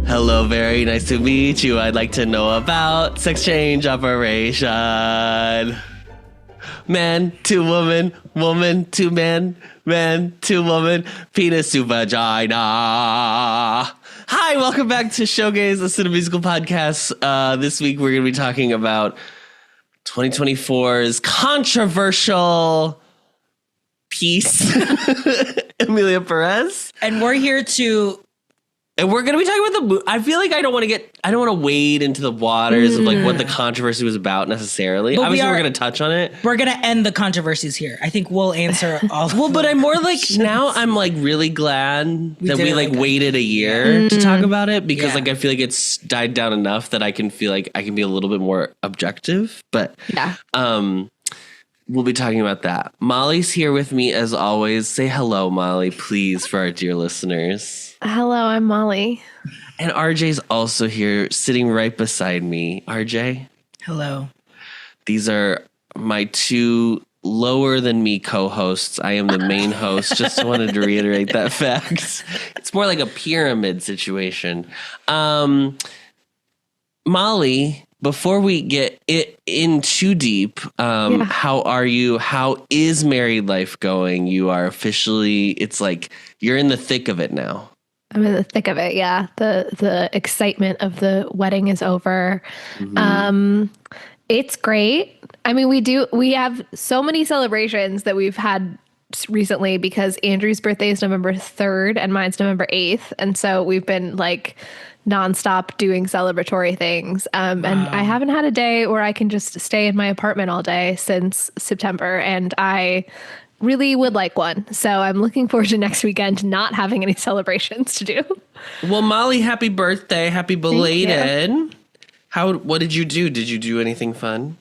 Hello, very nice to meet you. I'd like to know about sex change operation. Man to woman, woman to man, man to woman, penis to vagina. Hi, welcome back to SHOWGAYS, a cinemusical podcast. This week we're going to be talking about 2024's controversial piece, Emilia Pérez. And we're here to... And we're going to be talking about the movie. I feel like I don't want to wade into the waters of like what the controversy was about necessarily. But obviously we're going to touch on it. We're going to end the controversies here. I think we'll answer all of but I'm more like, now I'm like really glad that we like waited a year to talk about it because like I feel like it's died down enough that I can feel like I can be a little bit more objective. But we'll be talking about that. Molly's here with me as always. Say hello, Molly, please, for our dear listeners. Hello, I'm Molly. And RJ's also here, sitting right beside me. RJ? Hello. These are my two lower than me co-hosts. I am the main host. Just wanted to reiterate that fact. It's more like a pyramid situation. Molly, before we get in too deep, how are you? How is married life going? You are officially, it's like you're in the thick of it now. I'm in the thick of it, yeah. The excitement of the wedding is over. Mm-hmm. It's great. I mean, we have so many celebrations that we've had recently because Andrew's birthday is November 3rd and mine's November 8th. And so we've been like nonstop doing celebratory things. And I haven't had a day where I can just stay in my apartment all day since September. And I really would like one. So I'm looking forward to next weekend not having any celebrations to do. Well, Molly, happy birthday. Happy belated. What did you do? Did you do anything fun?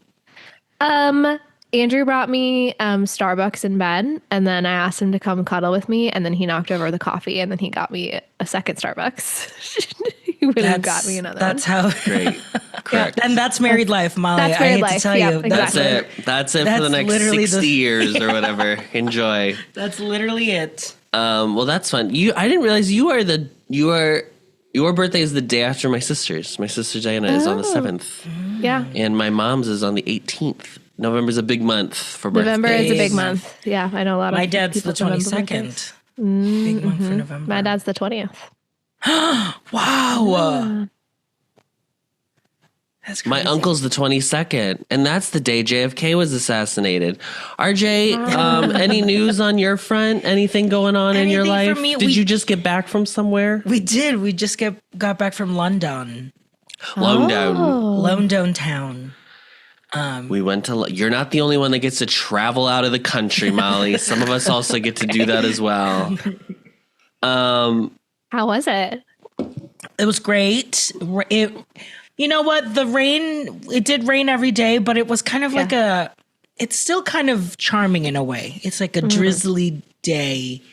Andrew brought me Starbucks in bed, and then I asked him to come cuddle with me, and then he knocked over the coffee, and then he got me a second Starbucks. He went and got me another That's one. how... Great. Correct. And that's married life, Molly. That's married life. To tell you. Exactly. That's it for the next 60 years or whatever. Enjoy. That's literally it. Well, that's fun. I didn't realize your birthday is the day after my sister's. My sister Diana is on the 7th. Yeah. And my mom's is on the 18th. November's a big month for birthdays. November is a big month. Yeah, I know a lot of My dad's the 22nd. Big month for November. My dad's the 20th. Wow. That's crazy. My uncle's the 22nd, and that's the day JFK was assassinated. RJ, any news on your front? Anything going on in your life? Did you just get back from somewhere? We did. We just got back from London. London town. We went to. You're not the only one that gets to travel out of the country, Molly. Some of us also get to do that as well. How was it? It was great. You know what? The rain, it did rain every day, but it was kind of like it's still kind of charming in a way. It's like a drizzly day.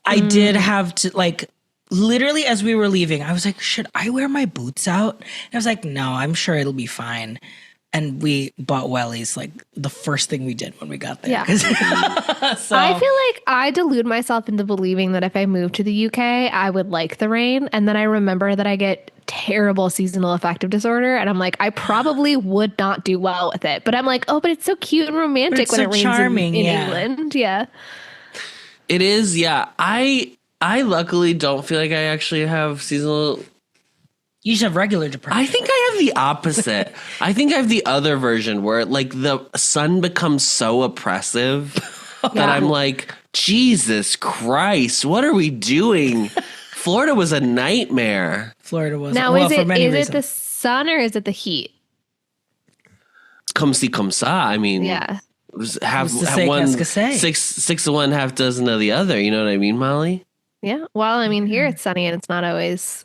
I did have to like, literally as we were leaving, I was like, should I wear my boots out? And I was like, no, I'm sure it'll be fine. And we bought wellies like the first thing we did when we got there. Yeah. So, I feel like I delude myself into believing that if I moved to the UK, I would like the rain. And then I remember that I get terrible seasonal affective disorder. And I'm like, I probably would not do well with it. But I'm like, oh, but it's so cute and romantic when it rains charming, in England. Yeah. It is. Yeah. I luckily don't feel like I actually have seasonal. You just have regular depression. I think I have the opposite. I think I have the other version where like the sun becomes so oppressive that I'm like, Jesus Christ, what are we doing? Florida was a nightmare. Florida was. Now, is it the sun or is it the heat? Comme si, comme ça. I mean, yeah. Have one, six of one, half dozen of the other. You know what I mean, Molly? Yeah. Well, I mean, here it's sunny and it's not always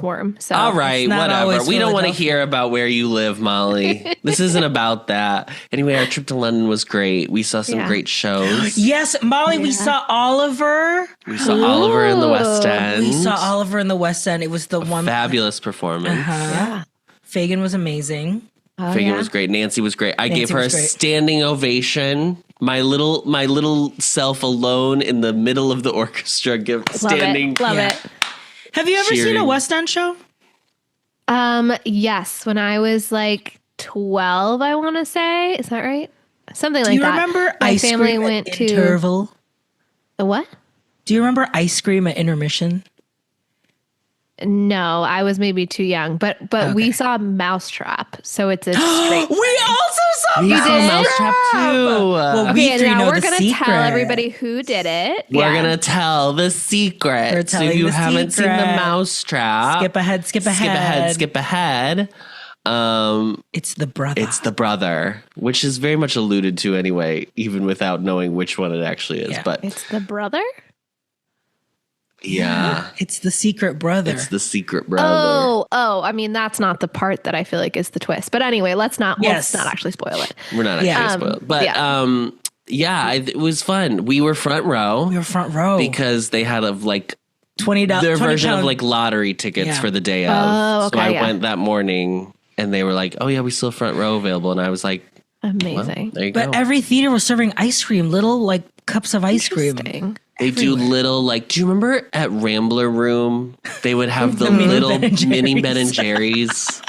warm. So All right, not whatever. always We don't want to Philadelphia. hear about where you live, Molly. This isn't about that. Anyway, our trip to London was great. We saw some great shows. Yes, Molly, we saw Oliver. We saw Oliver in the West Ooh. End. We saw Oliver in the West End. It was the one. Fabulous performance. Yeah. Fagin was amazing. Oh, Fagin yeah. was great. Nancy was great. I Nancy gave her a was great. standing ovation. My little self alone in the middle of the orchestra standing. Love Yeah. it. Have you ever seen a Cheering. West End show? Yes, when I was like 12, I want to say. Is that right? Something Do like you that. remember My ice family cream went at to interval? the what? Do you remember ice cream at intermission? No, I was maybe too young, but we saw Mousetrap, so it's a straight. We also saw We saw did? Mousetrap too. Well, Okay, we three now know we're the gonna secret. tell everybody who did it. We're Yeah. gonna tell the secret. We're So if telling you the haven't seen the secret. Mousetrap, Skip ahead. skip ahead. It's the brother. It's the brother, which is very much alluded to anyway, even without knowing which one it actually is. Yeah. But It's the brother. yeah, It's the secret brother. it's the secret brother. Oh, I mean that's not the part that I feel like is the twist. But anyway, let's not Yes. actually spoil it. We're not actually Yeah. spoiled, but it was fun. We were front row We were front row because they had $20. their version of like lottery tickets Yeah. for the day of. Oh, So okay, I yeah. went that morning, and they were like, "Oh yeah, we still have front row available," and I was like, well, Amazing. there you But go. every theater was serving ice cream, little like cups of ice cream. Interesting. They do little do you remember at Rambler Room they would have the mini little Ben and mini Ben Jerry's. and Jerry's?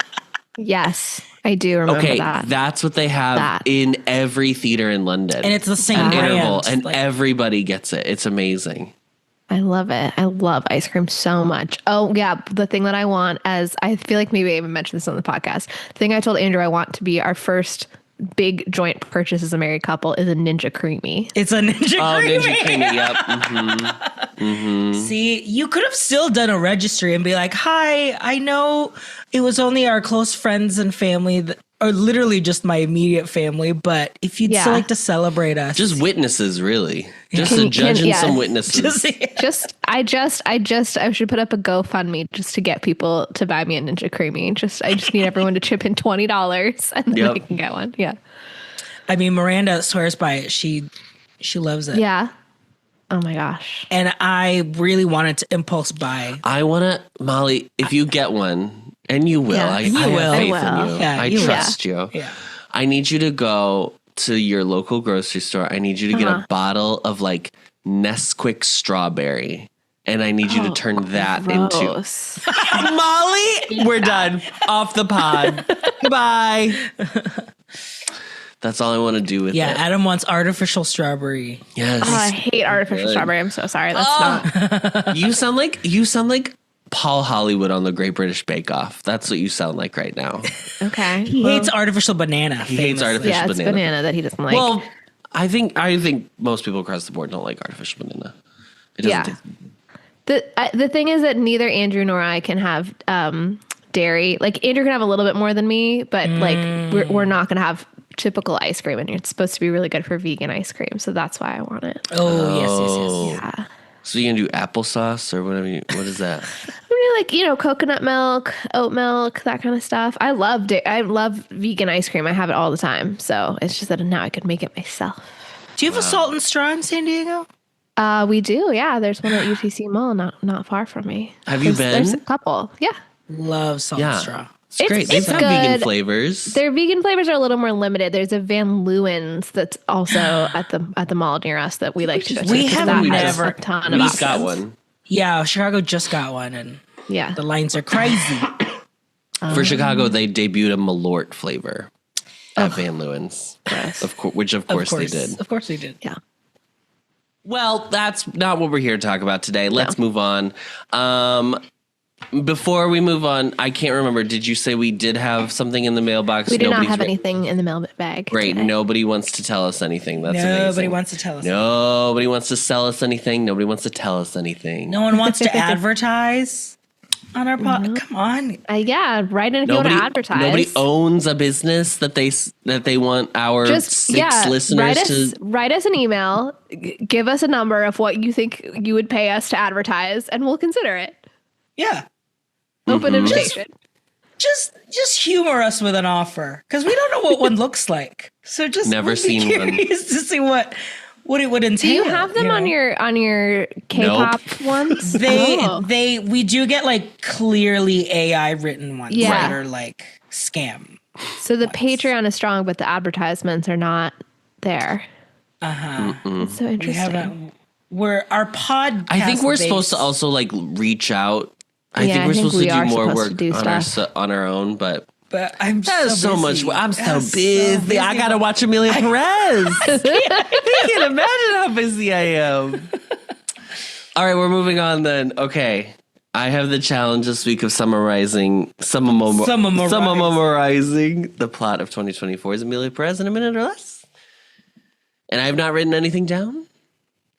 Yes, I do remember Okay, that. that's what they have in every theater in London. And it's the same An brand. interval, and Like, everybody gets it. It's amazing. I love it. I love ice cream so much. Oh yeah, the thing that I want, as I feel like maybe I even mentioned this on the podcast. The thing I told Andrew I want to be our first big joint purchase as a married couple is a Ninja Creamy. it's a Ninja Oh, Creamy. Ninja Creamy, yep. Mm-hmm. See, you could have still done a registry and be like, "Hi, I know it was only our close friends and family, or literally just my immediate family, but if you'd still Yeah. like to celebrate us, Just witnesses, really. Just Can a you- judge can- and yeah. some witnesses. I should put up a GoFundMe just to get people to buy me a Ninja Creamy. I just need everyone to chip in $20 and then Yep. I can get one. Yeah. I mean, Miranda swears by it. She loves it. Yeah. Oh my gosh. And I really wanted to impulse buy. I want to, Molly, if you get one, and you will, Yeah. I You have will. faith I in will. you. Yeah, I you will. trust you. Yeah. I need you to go to your local grocery store. I need you to get a bottle of like Nesquik strawberry. And I need you to turn that into Gross. Molly. We're done. Off the pod. Goodbye. That's all I want to do with Yeah, it. Adam wants artificial strawberry. Yes. Oh, I hate artificial Good. strawberry. I'm so sorry. That's not. You sound like Paul Hollywood on the Great British Bake Off. That's what you sound like right now. Okay. He hates artificial banana. He hates artificial Yeah, it's banana. banana that he doesn't like. Well, I think most people across the board don't like artificial banana. It doesn't Yeah. taste The thing is that neither Andrew nor I can have dairy. Like Andrew can have a little bit more than me, but like we're not gonna have typical ice cream, and it's supposed to be really good for vegan ice cream. So that's why I want it. Oh, yes. Yeah. So you can do applesauce or whatever. What is that? Really like, coconut milk, oat milk, that kind of stuff. I love vegan ice cream. I have it all the time. So it's just that now I could make it myself. Do you have a salt and straw in San Diego? We do, yeah. There's one at UTC Mall, not far from me. Have you There's a been? couple. Yeah. Love salt and straw. It's great. They it's have vegan good. flavors. Their vegan flavors are a little more limited. There's a Van Leeuwen's that's also at the mall near us that we like to go to. We 'cause haven't that has never- a ton We of just got options. one. Yeah, Chicago just got one, and Yeah. the lines are crazy. For Chicago, they debuted a Malort flavor at Van Leeuwen's. Gross. Which of course they did. Of course they did. Yeah. Well, that's not what we're here to talk about today. Let's move on. Before we move on, I can't remember. Did you say we did have something in the mailbox? We do not Nobody's have re- anything in the mail bag. Great. today. Nobody wants to tell us anything. That's Nobody amazing. wants to tell us. Nobody wants to sell us anything. Nobody wants to tell us anything. No one wants to advertise. on our pod. Come on. Yeah, write in if you want to advertise. Nobody owns a business that they want our six listeners write us an email. Give us a number of what you think you would pay us to advertise, and we'll consider it. Yeah. Open invitation. Just humor us with an offer, because we don't know what one looks like. So just never seen one. To see what it would entail. Do you have them on your K-pop ones? We do get like clearly AI written ones that are like scam. So the Patreon is strong, but the advertisements are not there. It's so interesting. We're our podcast. I think we're supposed to also like reach out. I think we're supposed to do more work on our own, but I'm so much. I'm so busy. I gotta watch Emilia Pérez. I can't imagine how busy I am. All right, we're moving on then. Okay, I have the challenge this week of summarizing the plot of 2024's Emilia Pérez in a minute or less. And I have not written anything down.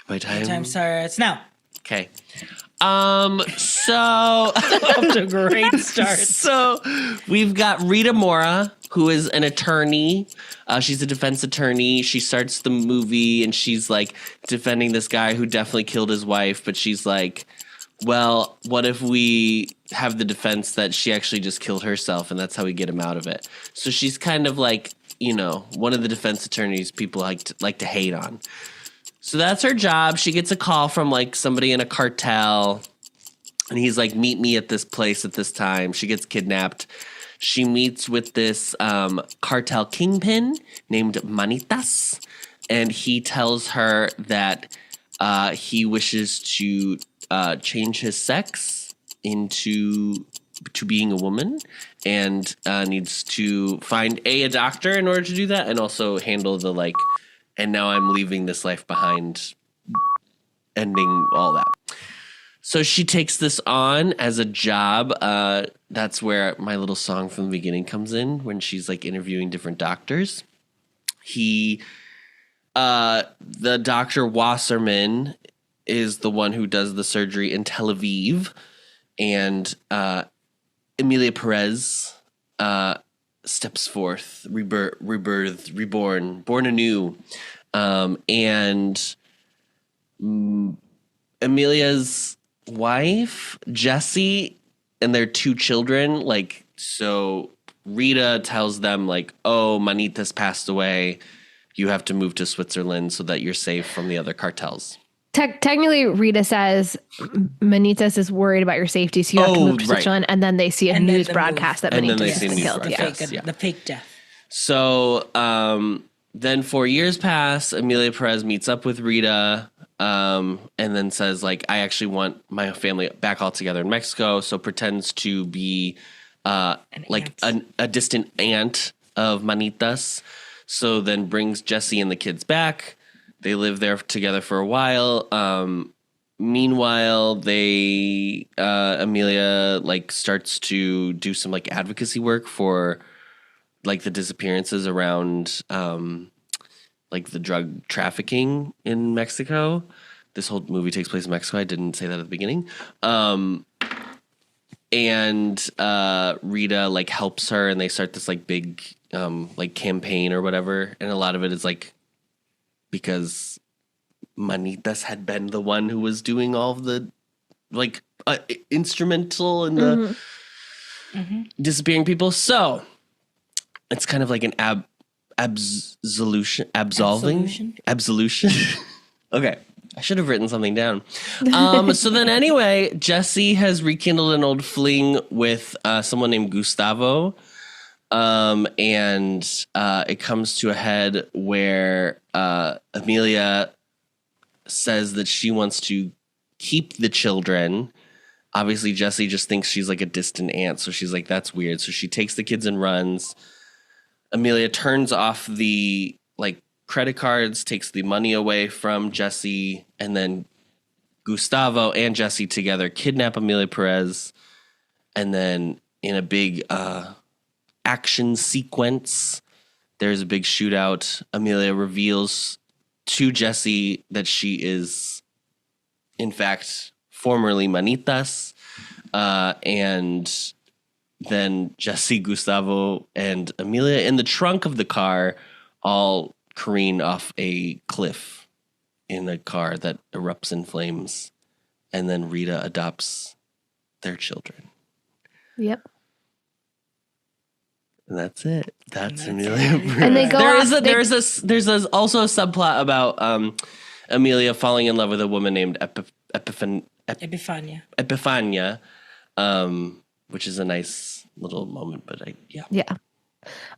My time starts now. Okay. So off to a great start. So we've got Rita Mora, who is an attorney. She's a defense attorney. She starts the movie and she's like defending this guy who definitely killed his wife. But she's like, well, what if we have the defense that she actually just killed herself and that's how we get him out of it? So she's kind of like, one of the defense attorneys people like to hate on. So that's her job. She gets a call from like somebody in a cartel and he's like, meet me at this place at this time. She gets kidnapped. She meets with this cartel kingpin named Manitas. And he tells her that he wishes to change his sex to being a woman and needs to find a doctor in order to do that and also handle the like, and now I'm leaving this life behind, ending all that. So she takes this on as a job. That's where my little song from the beginning comes in when she's like interviewing different doctors. The Dr. Wasserman is the one who does the surgery in Tel Aviv. And Emilia Pérez steps forth, born anew. And Emilia's wife, Jessie, and their two children, like, so Rita tells them, like, oh, Manitas passed away. You have to move to Switzerland so that you're safe from the other cartels. Technically, Rita says Manitas is worried about your safety, so you have to move to Switzerland, and then they see a news broadcast that Manitas has been killed. The fake death. So then 4 years pass. Emilia Pérez meets up with Rita and then says, like, I actually want my family back all together in Mexico. So pretends to be like a distant aunt of Manitas. So then brings Jessie and the kids back. They live there together for a while. Meanwhile, Emilia like starts to do some like advocacy work for like the disappearances around like the drug trafficking in Mexico. This whole movie takes place in Mexico. I didn't say that at the beginning. And Rita like helps her, and they start this like big like campaign or whatever. And a lot of it is like because Manitas had been the one who was doing all of the like instrumental in the disappearing people. So it's kind of like an absolution. Okay. I should have written something down. So then anyway, Jessie has rekindled an old fling with someone named Gustavo. And it comes to a head where Emilia says that she wants to keep the children. Obviously, Jessie just thinks she's like a distant aunt. So she's like, that's weird. So she takes the kids and runs. Emilia turns off the like credit cards, takes the money away from Jessie, and then Gustavo and Jessie together kidnap Emilia Pérez. And then in a big action sequence, there's a big shootout. Emilia reveals to Jessie that she is, in fact, formerly Manitas. and then Jesse, Gustavo, and Emilia in the trunk of the car all careen off a cliff in a car that erupts in flames. And then Rita adopts their children. Yep. And that's it. That's Emilia. And they go there's also a subplot about Emilia falling in love with a woman named Epifania. Epifania, which is a nice little moment. But Yeah.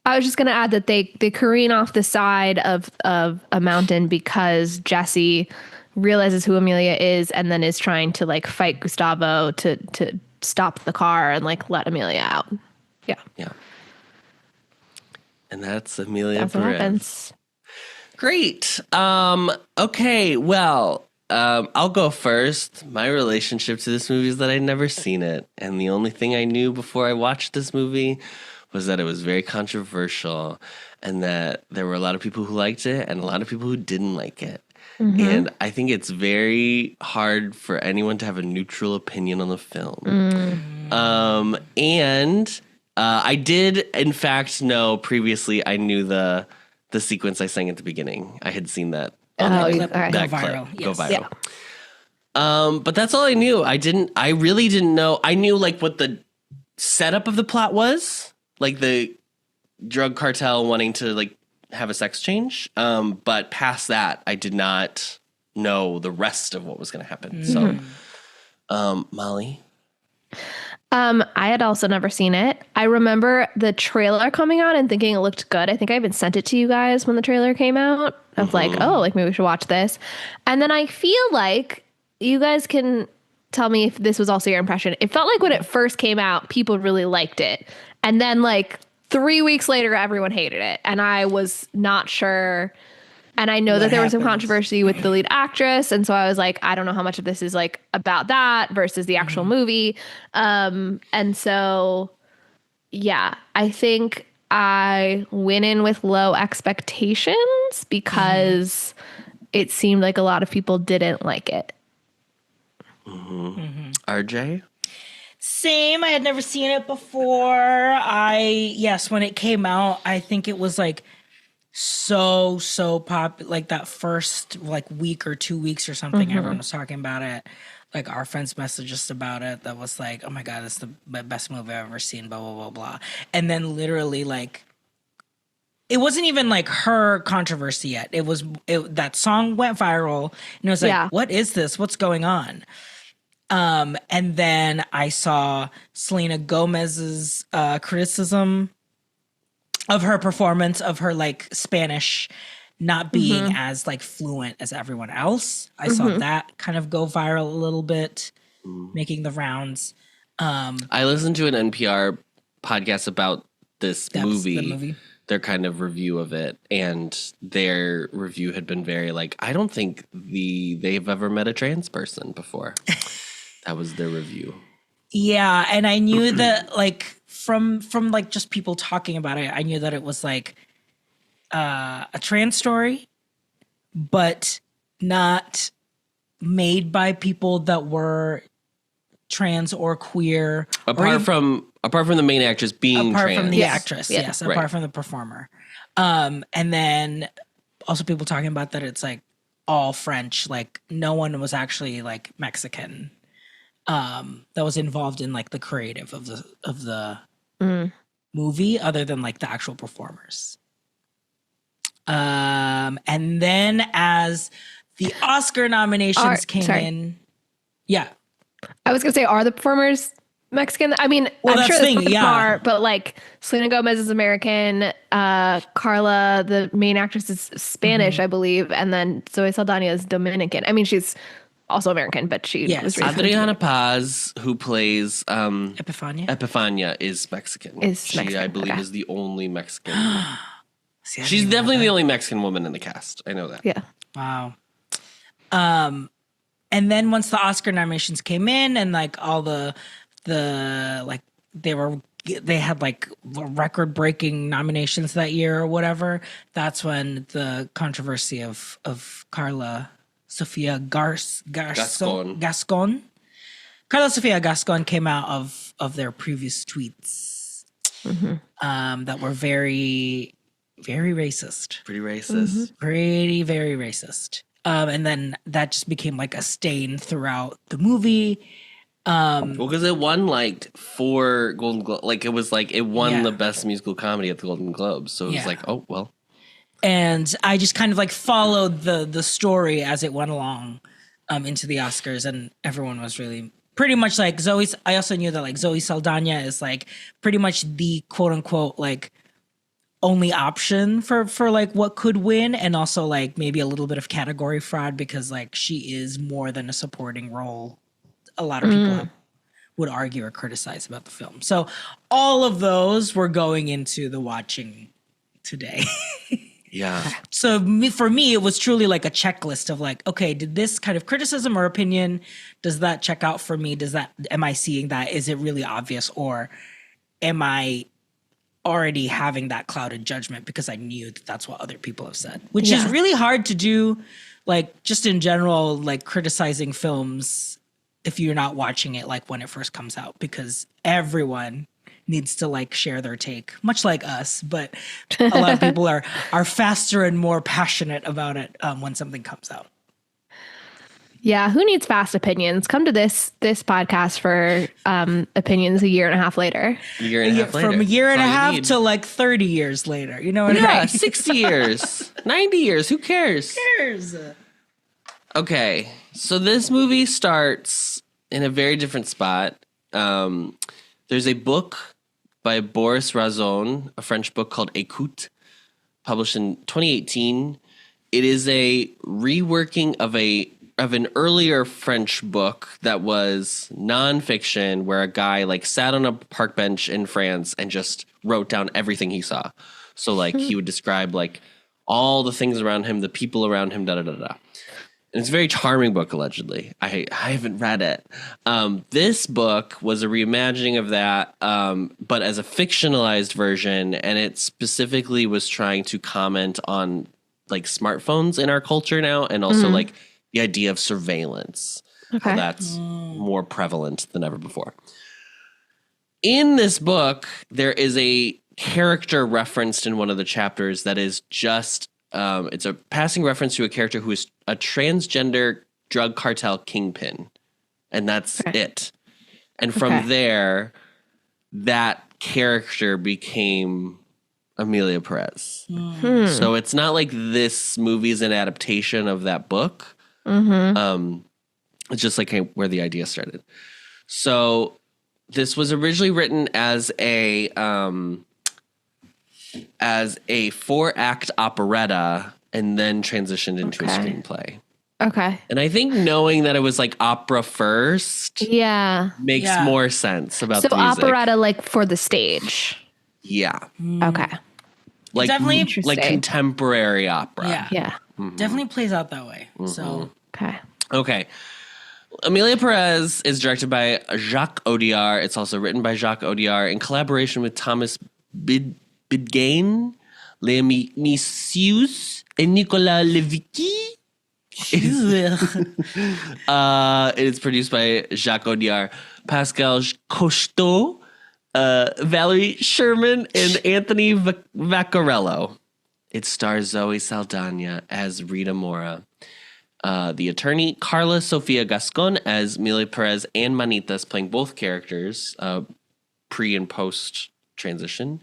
I was just going to add that they careen off the side of a mountain because Jesse realizes who Emilia is and then is trying to like fight Gustavo to stop the car and like let Emilia out. Yeah. Yeah. And that's Emilia That's what Pérez. happens. Great. Okay, well, I'll go first. My relationship to this movie is that I'd never seen it. And the only thing I knew before I watched this movie was that it was very controversial and that there were a lot of people who liked it and a lot of people who didn't like it. Mm-hmm. And I think it's very hard for anyone to have a neutral opinion on the film. And I did, in fact, know previously I knew the sequence I sang at the beginning. I had seen that. Okay. Go viral. Go viral. Yeah. But that's all I knew. I really didn't know. I knew like what the setup of the plot was, like the drug cartel wanting to like have a sex change. But past that, I did not know the rest of what was going to happen. So, Molly. I had also never seen it. I remember the trailer coming out and thinking it looked good. I think I even sent it to you guys when the trailer came out. I was like, oh, like maybe we should watch this. And then I feel like you guys can tell me if this was also your impression. It felt like when it first came out, people really liked it. And then like 3 weeks later, everyone hated it. And I was not sure. And I know that there was some controversy with the lead actress. And so I was like, I don't know how much of this is like about that versus the actual movie. And so, yeah, I think I went in with low expectations because it seemed like a lot of people didn't like it. RJ? Same. I had never seen it before. When it came out, I think it was like so popular, like that first like week or 2 weeks or something. Everyone was talking about it. Like our friends messaged us about it. That was like, oh my God, this is the best movie I've ever seen, blah, blah, blah, blah. And then literally like, it wasn't even like her controversy yet. That song went viral and it was like, what is this? What's going on? And then I saw Selena Gomez's criticism of her performance, of her like Spanish not being as like fluent as everyone else. I saw that kind of go viral a little bit, making the rounds. I listened to an NPR podcast about this movie, their kind of review of it, and their review had been very like, I don't think they've ever met a trans person before. That was their review. Yeah, and I knew that like from like just people talking about it, I knew that it was like a trans story, but not made by people that were trans or queer. Apart from the main actress being apart trans. from the actress, yes, apart from the performer. And then also people talking about that it's like all French, like no one was actually like Mexican. That was involved in like the creative of the movie, other than like the actual performers. And then as the Oscar nominations came in, I was gonna say, are the performers Mexican? I mean, I'm sure they are, but like Selena Gomez is American, Carla, the main actress, is Spanish, I believe, and then Zoe Saldana is Dominican. I mean, she's also American, but she was raised Adriana Paz, who plays Epifania, is Mexican. Mexican. I believe, is the only Mexican. She's definitely the only Mexican woman in the cast. I know that. Yeah. Wow. And then once the Oscar nominations came in, and like all the like they had like record breaking nominations that year or whatever, that's when the controversy of Carla Sofia Gascon Carlos Sofia Gascon came out of their previous tweets that were very, very racist. Pretty racist. Pretty, very racist. And then that just became like a stain throughout the movie. Well, because it won like 4 Golden Globes. Like, it was like, it won the best musical comedy at the Golden Globes. So it was like, oh, well. And I just kind of like followed the story as it went along into the Oscars. And everyone was really pretty much like I also knew that like Zoe Saldana is like pretty much the quote unquote like only option for like what could win, and also like maybe a little bit of category fraud because like she is more than a supporting role. A lot of people would argue or criticize about the film. So all of those were going into the watching today. Yeah. So for me, it was truly like a checklist of like, okay, did this kind of criticism or opinion, does that check out for me? Am I seeing that? Is it really obvious? Or am I already having that clouded judgment because I knew that that's what other people have said, which is really hard to do, like just in general, like criticizing films if you're not watching it like when it first comes out, because everyone needs to like share their take, much like us, but a lot of people are faster and more passionate about it when something comes out. Yeah, who needs fast opinions? Come to this podcast for opinions a year and a half later. A year and a half later. From a year and a half to like 30 years later. You know what I mean? 60 years, 90 years. Who cares? Who cares? Okay, so this movie starts in a very different spot. There's a book by Boris Razon, a French book called Écoute, published in 2018. It is a reworking of an earlier French book that was nonfiction, where a guy like sat on a park bench in France and just wrote down everything he saw. So like he would describe like all the things around him, the people around him, And it's a very charming book, allegedly. I haven't read it. This book was a reimagining of that, but as a fictionalized version, and it specifically was trying to comment on like smartphones in our culture now, and also like the idea of surveillance. Okay. That's more prevalent than ever before. In this book, there is a character referenced in one of the chapters that is just it's a passing reference to a character who is a transgender drug cartel kingpin, and that's it. And from there, that character became Emilia Pérez. So it's not like this movie is an adaptation of that book. It's just like where the idea started. So this was originally written as a 4-act operetta and then transitioned into a screenplay. Okay. And I think knowing that it was like opera first makes more sense about the music. So operetta like for the stage. Yeah. Okay. Like Definitely like contemporary opera. Yeah. Definitely plays out that way. So Okay. Emilia Pérez is directed by Jacques Audiard. It's also written by Jacques Audiard in collaboration with Thomas Bidgain, Léa Missius, and Nicolas Levicki. It is produced by Jacques Audiard, Pascal Costeau, Valerie Sherman, and Anthony Vaccarello. It stars Zoe Saldana as Rita Mora, the attorney, Carla Sofia Gascon as Emilia Pérez, and Manitas playing both characters, pre and post transition.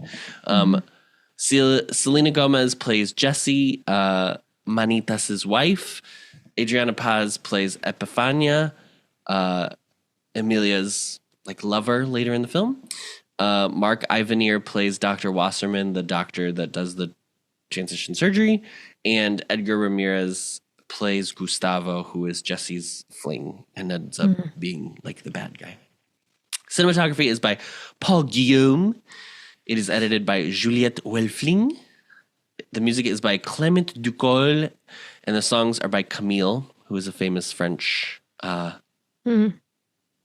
Selena Gomez plays Jessie, Manitas' wife. Adriana Paz plays Epifania, Emilia's like lover later in the film. Mark Ivanier plays Dr. Wasserman, the doctor that does the transition surgery, and Edgar Ramirez plays Gustavo, who is Jessie's fling and ends up being like the bad guy. Cinematography is by Paul Guillaume. It is edited by Juliette Welfling. The music is by Clement Ducol, and the songs are by Camille, who is a famous French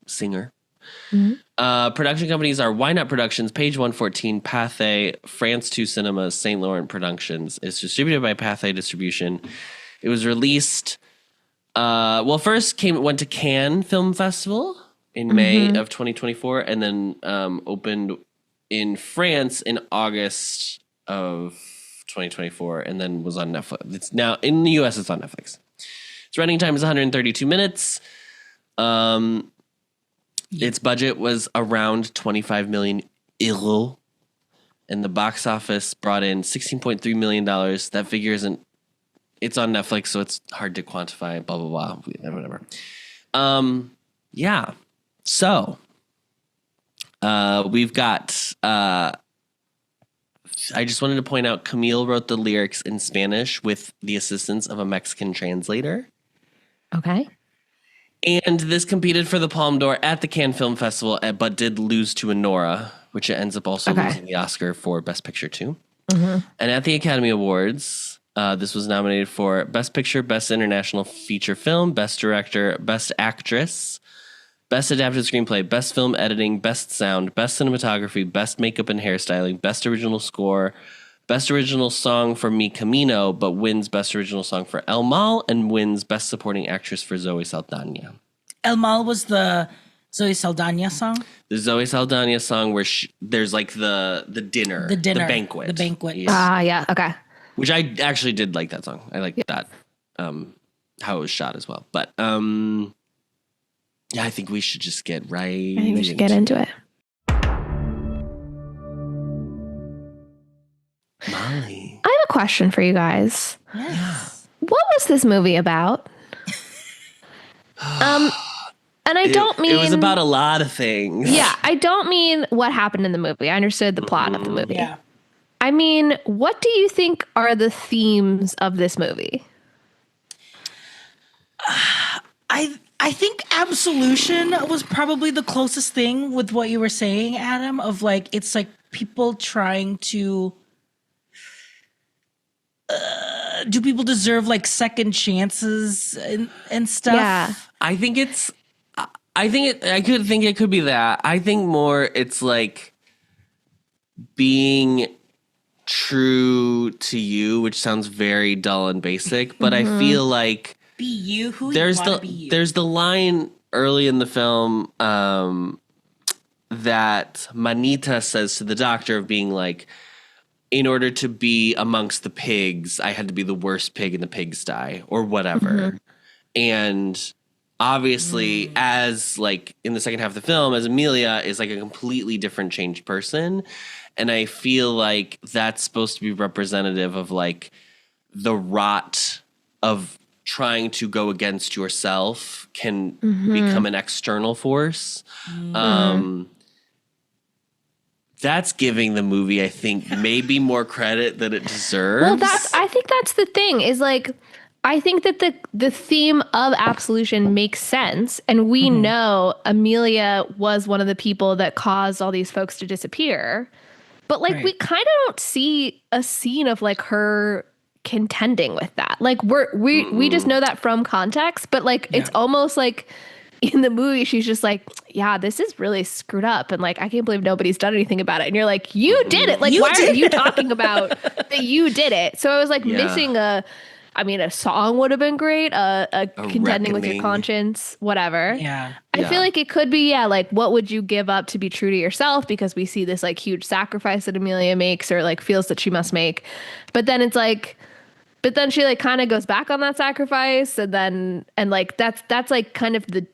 singer. Production companies are Why Not Productions, Page 114, Pathé, France 2 Cinemas, St. Laurent Productions. It's distributed by Pathé Distribution. It was released, first went to Cannes Film Festival, in May of 2024, and then opened in France in August of 2024, and then was on Netflix. It's now in the US. It's on Netflix. Its running time is 132 minutes. Its budget was around 25 million euro, and the box office brought in $16.3 million. That figure isn't. It's on Netflix, so it's hard to quantify. Blah blah blah. Whatever. Yeah. So, we've got. I just wanted to point out Camille wrote the lyrics in Spanish with the assistance of a Mexican translator. Okay. And this competed for the Palme d'Or at the Cannes Film Festival, but did lose to Anora, which it ends up also losing the Oscar for Best Picture too. And at the Academy Awards, this was nominated for Best Picture, Best International Feature Film, Best Director, Best Actress, Best Adapted Screenplay, Best Film Editing, Best Sound, Best Cinematography, Best Makeup and Hairstyling, Best Original Score, Best Original Song for Mi Camino, but wins Best Original Song for El Mal, and wins Best Supporting Actress for Zoe Saldana. El Mal was the Zoe Saldana song? The Zoe Saldana song where there's like the dinner. The banquet. The banquet. Yeah, okay. Which I actually did like that song. I like that, how it was shot as well. But yeah, I think we should just get right. I think we should get into it. Molly. I have a question for you guys. Yes. What was this movie about? And I don't mean... It was about a lot of things. Yeah, I don't mean what happened in the movie. I understood the plot of the movie. Yeah. I mean, what do you think are the themes of this movie? I think absolution was probably the closest thing with what you were saying, Adam, of like, it's like people trying to... do people deserve like second chances and stuff? Yeah. I could think it could be that. I think more it's like being true to you, which sounds very dull and basic, but I feel like Be you who there's you want to be you. there's the line early in the film that Manita says to the doctor of being like, in order to be amongst the pigs, I had to be the worst pig in the pigsty or whatever. And obviously, as like in the second half of the film, as Emilia is like a completely different changed person. And I feel like that's supposed to be representative of like the rot of trying to go against yourself can become an external force. That's giving the movie, I think, maybe more credit than it deserves. Well, I think that's the thing is like, I think that the theme of absolution makes sense. And we know Emilia was one of the people that caused all these folks to disappear. But like, we kind of don't see a scene of like her contending with that. Like we just know that from context, but like, it's almost like in the movie, she's just like, yeah, this is really screwed up. And like, I can't believe nobody's done anything about it. And you're like, you did it. Like, why are you talking about that you did it? So I was like missing a song would have been great. A contending with your conscience, whatever. Yeah. I feel like it could be, like, what would you give up to be true to yourself? Because we see this like huge sacrifice that Emilia makes or like feels that she must make. But then it's like, she like kind of goes back on that sacrifice. And like, that's like kind of the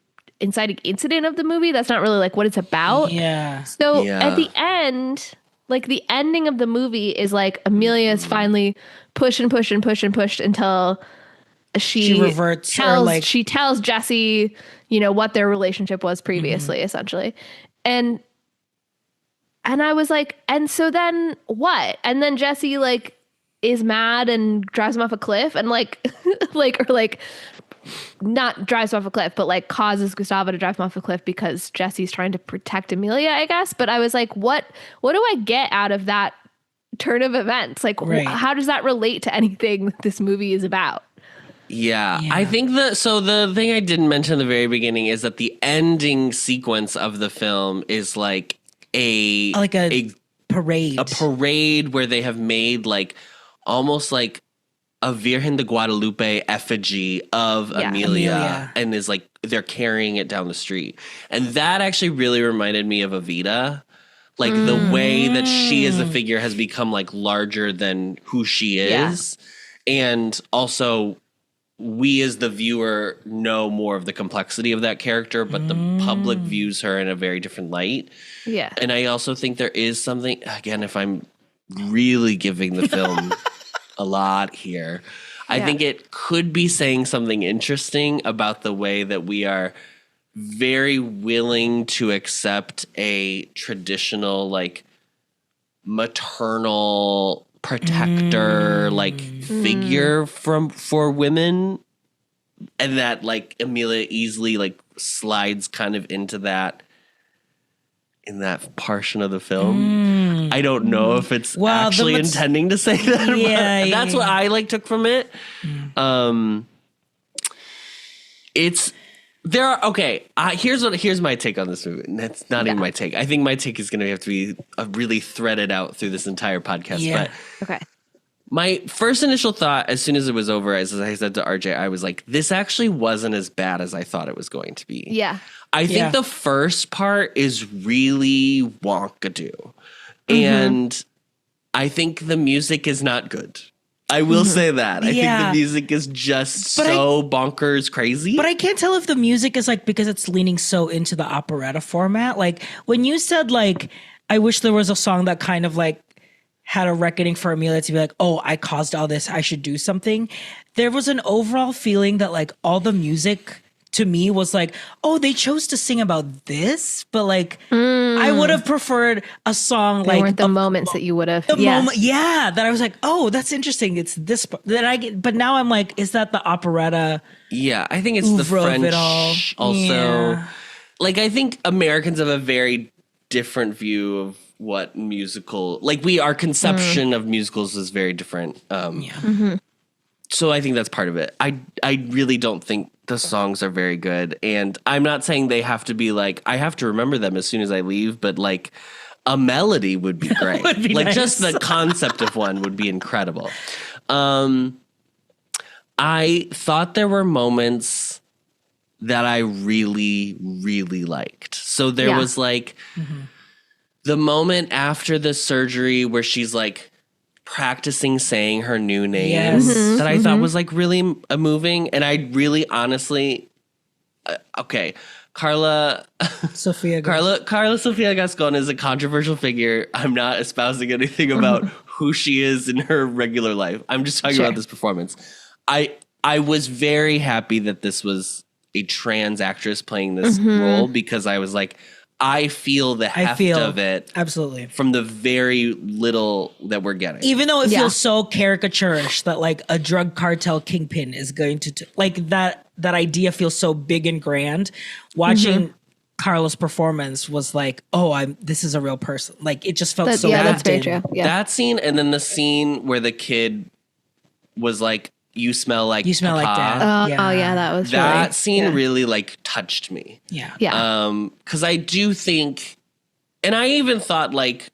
inciting incident of the movie. That's not really like what it's about. Yeah. So at the end, like the ending of the movie is like Emilia is finally pushed until she reverts she tells Jesse, what their relationship was previously, essentially. And I was like, and so then what? And then Jesse like is mad and drives him off a cliff and like not drives him off a cliff, but like causes Gustavo to drive him off a cliff because Jesse's trying to protect Emilia, I guess. But I was like, what do I get out of that turn of events? Like, how does that relate to anything that this movie is about? Yeah. I think the thing I didn't mention at the very beginning is that the ending sequence of the film is like a parade. A parade where they have made like almost like a Virgen de Guadalupe effigy of Emilia, and is like they're carrying it down the street. And that actually really reminded me of Evita. Like the way that she as a figure has become like larger than who she is. And also we as the viewer know more of the complexity of that character, but the public views her in a very different light. Yeah. And I also think there is something, again, if I'm really giving the film a lot here, I think it could be saying something interesting about the way that we are very willing to accept a traditional, like, maternal protector figure for women, and that like Emilia easily like slides kind of into that in that portion of the film. I don't know if it's actually intending to say that, but that's what I like took from it. It's there are here's my take on this movie. And that's not even my take. I think my take is going to have to be really threaded out through this entire podcast. But okay, my first initial thought, as soon as it was over, as I said to RJ, I was like, this actually wasn't as bad as I thought it was going to be. Yeah, I think the first part is really wonkadoo, and I think the music is not good. I will say that. I think the music is just so bonkers crazy. But I can't tell if the music is like because it's leaning so into the operetta format. Like when you said like, I wish there was a song that kind of like had a reckoning for Emilia to be like, oh, I caused all this, I should do something. There was an overall feeling that like all the music to me was like, oh, they chose to sing about this, but like I would have preferred a song they weren't the moments that you would have. That I was like, oh, that's interesting. It's this that I get, but now I'm like, is that the operetta? Yeah, I think it's the French it all. Also. Yeah. Like I think Americans have a very different view of what musical, like our conception of musicals is very different. So I think that's part of it. I really don't think the songs are very good. And I'm not saying they have to be like, I have to remember them as soon as I leave, but like a melody would be great. Would be like nice. Just the concept of one would be incredible. I thought there were moments that I really, really liked. So there was like the moment after the surgery where she's like, practicing saying her new name that I thought was like really moving. And I really honestly, Carla Sofia Gascon is a controversial figure. I'm not espousing anything about who she is in her regular life. I'm just talking about this performance. I was very happy that this was a trans actress playing this role, because I was like, I feel the heft of it. Absolutely. From the very little that we're getting. Even though it feels so caricaturish that like a drug cartel kingpin is going to like that idea feels so big and grand. Watching Carla's performance was like, oh, this is a real person. Like it just felt so that's very true. Yeah. That scene, and then the scene where the kid was like, you smell like dad. Oh yeah, that was that scene really like touched me. Yeah. Because I do think, and I even thought like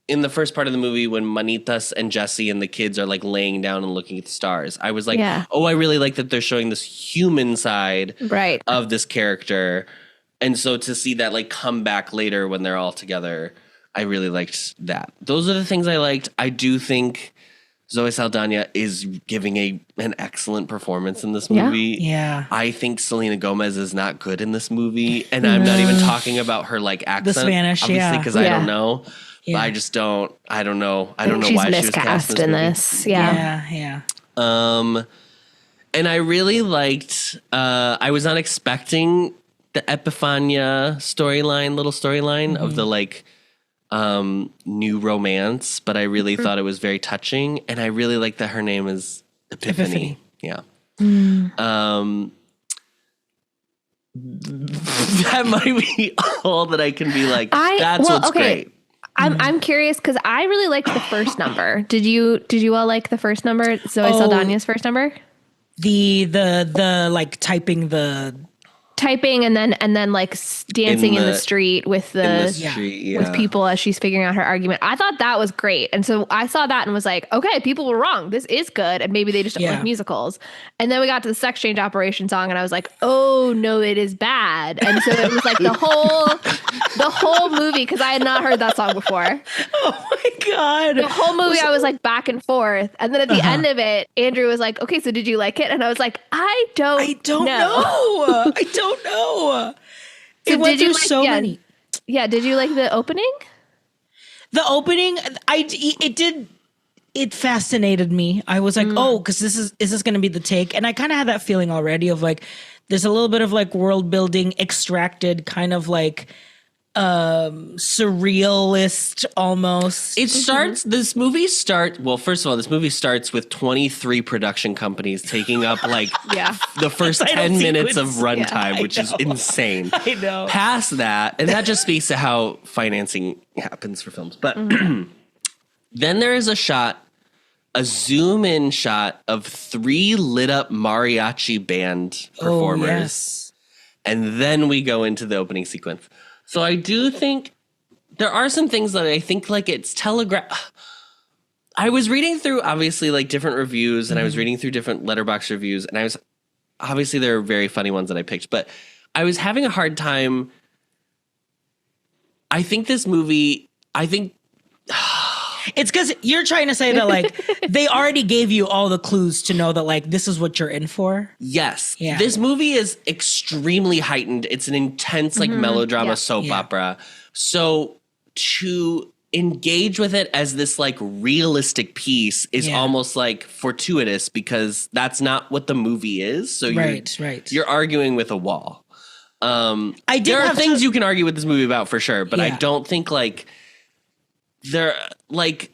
in the first part of the movie when Manitas and Jesse and the kids are like laying down and looking at the stars, I was like, oh, I really like that they're showing this human side of this character. And so to see that like come back later when they're all together, I really liked that. Those are the things I liked. I do think Zoe Saldana is giving an excellent performance in this movie. Yeah. I think Selena Gomez is not good in this movie. And I'm not even talking about her like accent. The Spanish, obviously, because I don't know. Yeah. But I just don't. I don't know. I don't know why she was cast in this. Yeah. And I really liked. I was not expecting the Epifania little storyline of the like new romance, but I really thought it was very touching, and I really like that her name is Epiphany. Yeah. That might be all that I can be like. What's great. I'm curious because I really liked the first number. Did you all like the first number? Zoe Saldana's first number? The like typing the typing and then like dancing in the street with with people as she's figuring out her argument. I thought that was great. And so I saw that and was like, okay, people were wrong. This is good. And maybe they just don't like musicals. And then we got to the sex change operation song and I was like, oh no, it is bad. And so it was like the whole movie, because I had not heard that song before. Oh my God. The whole movie I was like back and forth. And then at the end of it, Andrew was like, okay, so did you like it? And I was like, I don't know. I don't know. So it went through so many. Yeah, did you like the opening? The opening, it fascinated me. I was like, oh, because is this going to be the take? And I kind of had that feeling already of like, there's a little bit of like world building extracted kind of like surrealist almost. It starts, first of all, this movie starts with 23 production companies taking up like the first 10 minutes of runtime, which is insane. I know. Past that, and that just speaks to how financing happens for films. But then there is a zoom in shot of 3 lit up mariachi band performers. Oh, yes. And then we go into the opening sequence. So I do think there are some things that I think like it's telegraphed. I was reading through obviously like different reviews and I was reading through different Letterboxd reviews and I was obviously there are very funny ones that I picked, but I was having a hard time. I think this movie, it's because you're trying to say that like they already gave you all the clues to know that like this is what you're in for. Yes. Yeah. This movie is extremely heightened. It's an intense like melodrama soap opera. So to engage with it as this like realistic piece is almost like fortuitous because that's not what the movie is. So you're arguing with a wall. There are things you can argue with this movie about for sure, but I don't think like they're like,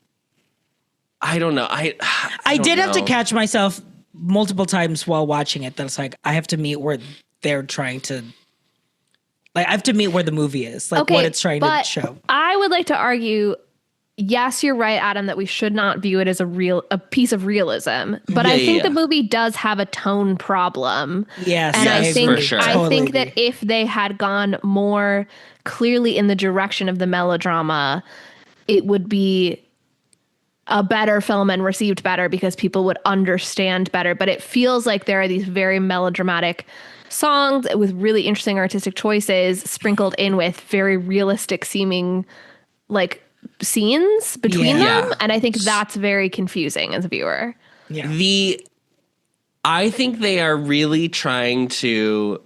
I don't know. I did have to catch myself multiple times while watching it. That's like, I have to meet where they're trying to, like, I have to meet where the movie is, like what it's trying to show. I would like to argue, yes, you're right, Adam, that we should not view it as a piece of realism. But I think the movie does have a tone problem. Yes, and I think for sure. I think that if they had gone more clearly in the direction of the melodrama, it would be a better film and received better because people would understand better. But it feels like there are these very melodramatic songs with really interesting artistic choices sprinkled in with very realistic seeming like scenes between them. And I think that's very confusing as a viewer. Yeah. I think they are really trying to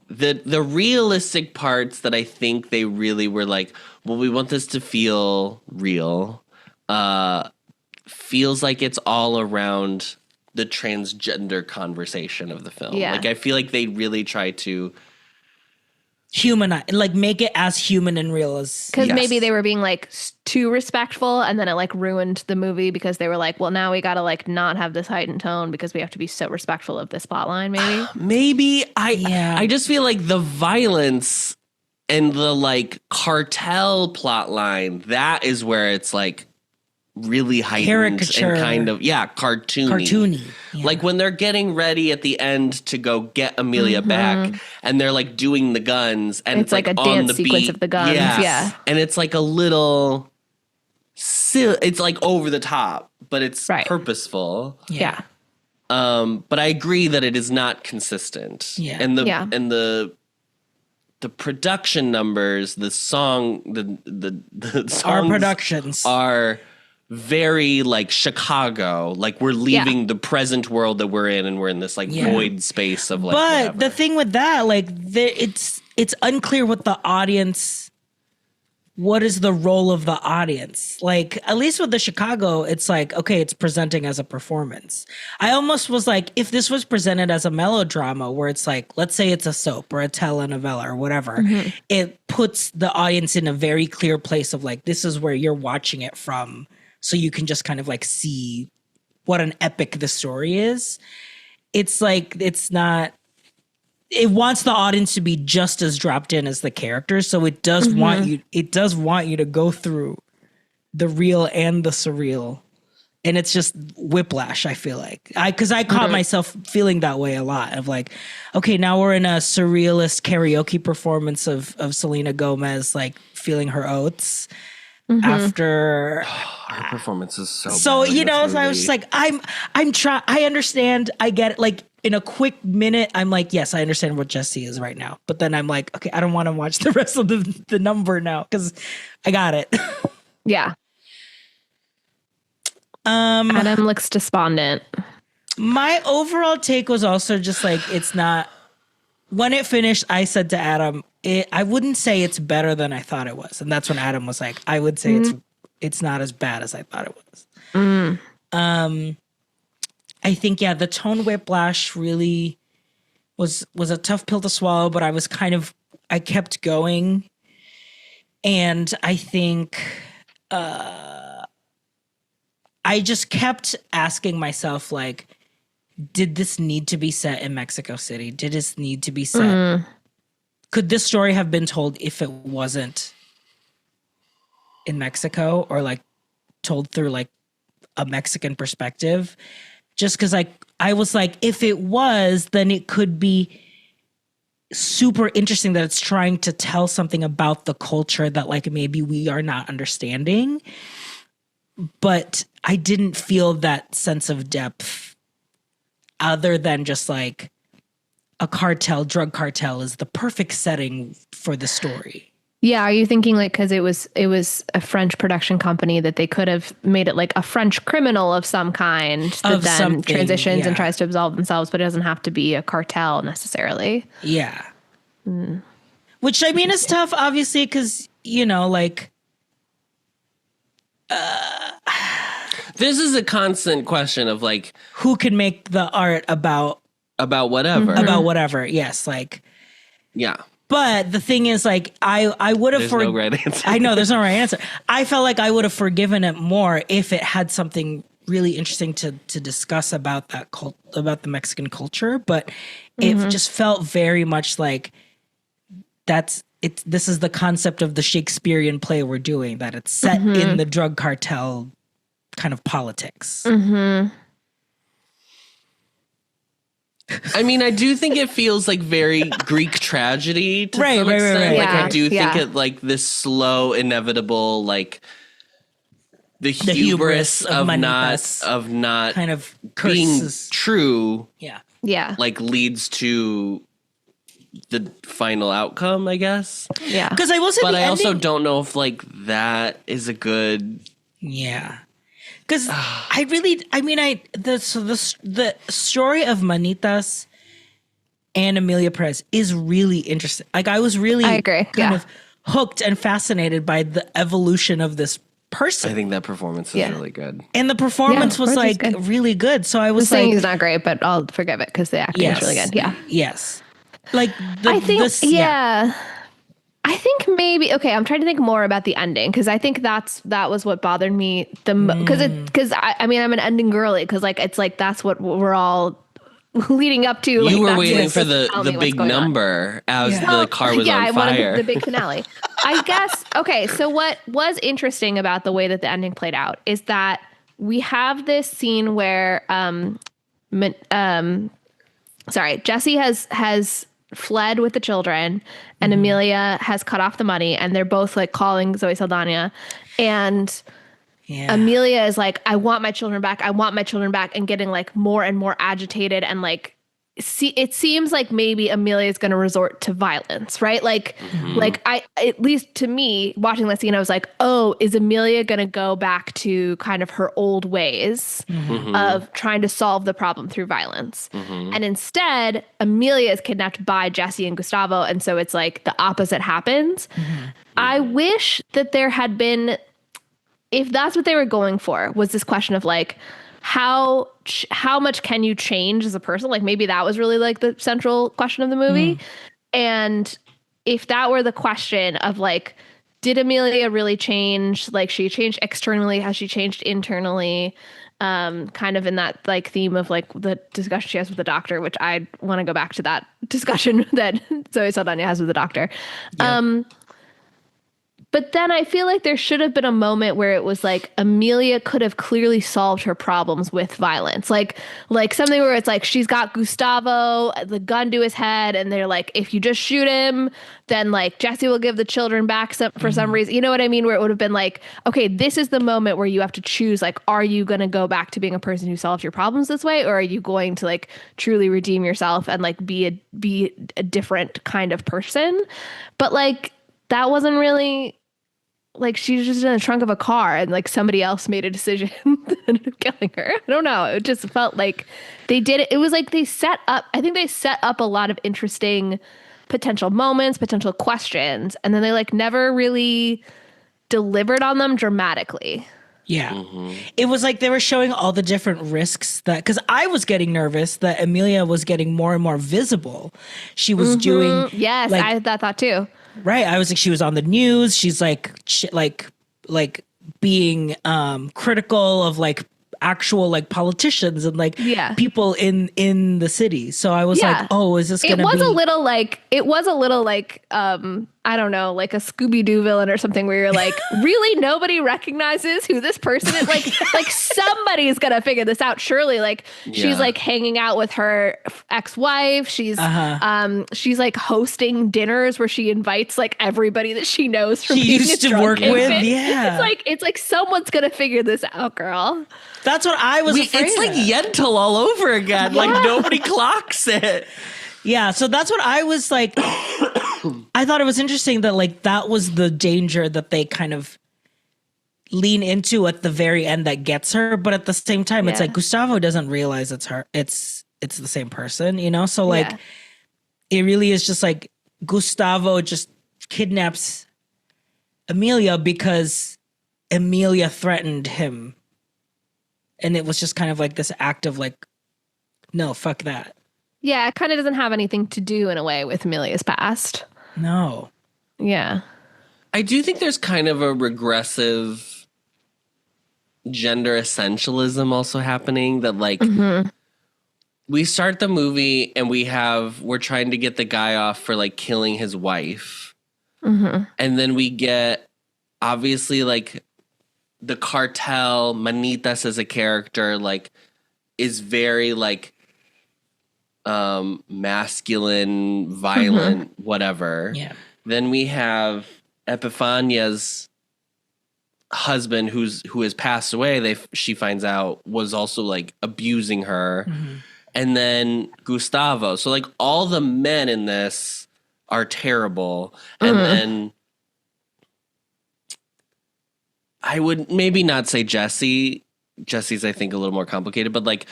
the realistic parts that I think they really were like, well, we want this to feel real. Feels like it's all around the transgender conversation of the film. Yeah. Like I feel like they really try to humanize, like make it as human and real as. Because maybe they were being like too respectful, and then it like ruined the movie because they were like, well, now we gotta like not have this heightened tone because we have to be so respectful of this plot line. Maybe I just feel like the violence and the like cartel plot line, that is where it's like really heightened and kind of cartoony. Like when they're getting ready at the end to go get Emilia back and they're like doing the guns and it's like a on dance the sequence beat. of the guns. Yeah. And it's like a little it's like over the top, but it's purposeful. But I agree that it is not consistent. And the production numbers, the song, the songs our productions are very like Chicago, like we're leaving the present world that we're in and we're in this like void space of like whatever. The thing with that, like it's unclear what is the role of the audience. Like at least with the Chicago, it's like, okay, it's presenting as a performance. I almost was like, if this was presented as a melodrama where it's like, let's say it's a soap or a telenovela or whatever, it puts the audience in a very clear place of like, this is where you're watching it from. So you can just kind of like see what an epic the story is. It's like, it wants the audience to be just as dropped in as the characters. So it does want you to go through the real and the surreal And it's just whiplash, I feel like. Because I caught myself feeling that way a lot of like, okay, now we're in a surrealist karaoke performance of Selena Gomez, like feeling her oats after Her performance is so so bad in you know, this so I was movie. just like, I'm trying, I understand, I get it. Like in a quick minute, I'm like, yes, I understand what Jessie is right now. But then I'm like, okay, I don't want to watch the rest of the number now because I got it. Yeah. Adam looks despondent. My overall take was also just like, it's not, when it finished, I said to Adam, I wouldn't say it's better than I thought it was. And that's when Adam was like, I would say it's not as bad as I thought it was. I think, yeah, the tone whiplash really was a tough pill to swallow, but I kept going. And I think, I just kept asking myself, like, did this need to be set in Mexico City? Did this need to be set? Could this story have been told if it wasn't in Mexico or like told through like a Mexican perspective? Just because I was like, if it was, then it could be super interesting that it's trying to tell something about the culture that like maybe we are not understanding. But I didn't feel that sense of depth other than just like a drug cartel is the perfect setting for the story. Yeah, are you thinking like because it was a French production company that they could have made it like a French criminal of some kind that then transitions and tries to absolve themselves, but it doesn't have to be a cartel necessarily. Yeah. Which I mean is tough, obviously, because, you know, like This is a constant question of like, who can make the art about whatever. About whatever. Yes, like Yeah. But the thing is, like, I would have. There's no right answer. I know there's no right answer. I felt like I would have forgiven it more if it had something really interesting to discuss about that about the Mexican culture. But it just felt very much like this is the concept of the Shakespearean play we're doing, that it's set in the drug cartel kind of politics. I mean, I do think it feels like very Greek tragedy to some extent. Right. Like, I do Yeah. think it like this slow, inevitable, like the hubris of Manitas not kind of being curses. true, Yeah. like leads to the final outcome, I guess. Yeah. Because I will say, But the I also ending- don't know if like that is a good. Yeah. Because the story of Manitas and Emilia Pérez is really interesting. Like I was really I agree. kind of hooked and fascinated by the evolution of this person. I think that performance is really good. And the performance was Pérez is like good. really good. So I The was singing like, is not great, but I'll forgive it because the acting is really good. Yeah. Yes. Like I think, I think maybe, okay, I'm trying to think more about the ending because I think that was what bothered me the most. Because I mean, I'm an ending girly because like, it's like, that's what we're all leading up to. You like, were that's waiting what's for supposed to tell the me what's big going on. number as the car was on I wanted fire. the big finale. I guess, okay, so what was interesting about the way that the ending played out is that we have this scene where, Jessie has fled with the children and Emilia has cut off the money and they're both like calling Zoe Saldana and Emilia is like, I want my children back. I want my children back, and getting like more and more agitated and like, it seems like maybe Emilia is going to resort to violence, right? Like, at least to me watching that scene, I was like, oh, is Emilia going to go back to kind of her old ways of trying to solve the problem through violence? And instead, Emilia is kidnapped by Jessie and Gustavo. And so it's like the opposite happens. I wish that there had been, if that's what they were going for, was this question of like, how much can you change as a person? Like maybe that was really like the central question of the movie. And if that were the question of like, did Emilia really change? Like she changed externally, has she changed internally? Kind of in that like theme of like the discussion she has with the doctor, which I want to go back to that discussion that Zoe Saldana has with the doctor. But then I feel like there should have been a moment where it was like Emilia could have clearly solved her problems with violence. Like something where it's like she's got Gustavo, the gun to his head, and they're like, if you just shoot him, then like Jesse will give the children back for some reason. You know what I mean? Where it would have been like, okay, this is the moment where you have to choose, like, are you going to go back to being a person who solves your problems this way? Or are you going to like truly redeem yourself and like be a different kind of person? But like, that wasn't really... Like, she's just in the trunk of a car and like somebody else made a decision that ended up killing her. I don't know. It just felt like they did it. It was like they set up a lot of interesting potential moments, potential questions, and then they like never really delivered on them dramatically. Yeah. It was like they were showing all the different risks that, because I was getting nervous that Emilia was getting more and more visible. She was doing. Yes, like, I had that thought too. Right. I was like, she was on the news. She's like being critical of like actual like politicians and like people in the city. So I was like, oh, is this gonna be... It was a little like I don't know, like a Scooby-Doo villain or something where you're like, really nobody recognizes who this person is? Like somebody's gonna figure this out, surely. Like she's like hanging out with her ex-wife. She's like hosting dinners where she invites like everybody that she knows from she used to work with. Yeah. It's like someone's gonna figure this out, girl. That's what I was afraid It's like Yentl all over again. Like nobody clocks it. Yeah, so that's what I was like. I thought it was interesting that like that was the danger that they kind of lean into at the very end that gets her, but at the same time it's like Gustavo doesn't realize it's her. It's the same person, you know? So like it really is just like Gustavo just kidnaps Emilia because Emilia threatened him. And it was just kind of like this act of like, no, fuck that. Yeah, it kind of doesn't have anything to do in a way with Emilia's past. No. Yeah. I do think there's kind of a regressive gender essentialism also happening that like we start the movie and we're trying to get the guy off for like killing his wife. And then we get obviously like the cartel, Manitas as a character, like is very like masculine, violent, whatever. Yeah. Then we have Epifania's husband who has passed away. She finds out was also like abusing her. And then Gustavo. So like all the men in this are terrible. And then I would maybe not say Jesse. Jesse's, I think, a little more complicated, but like,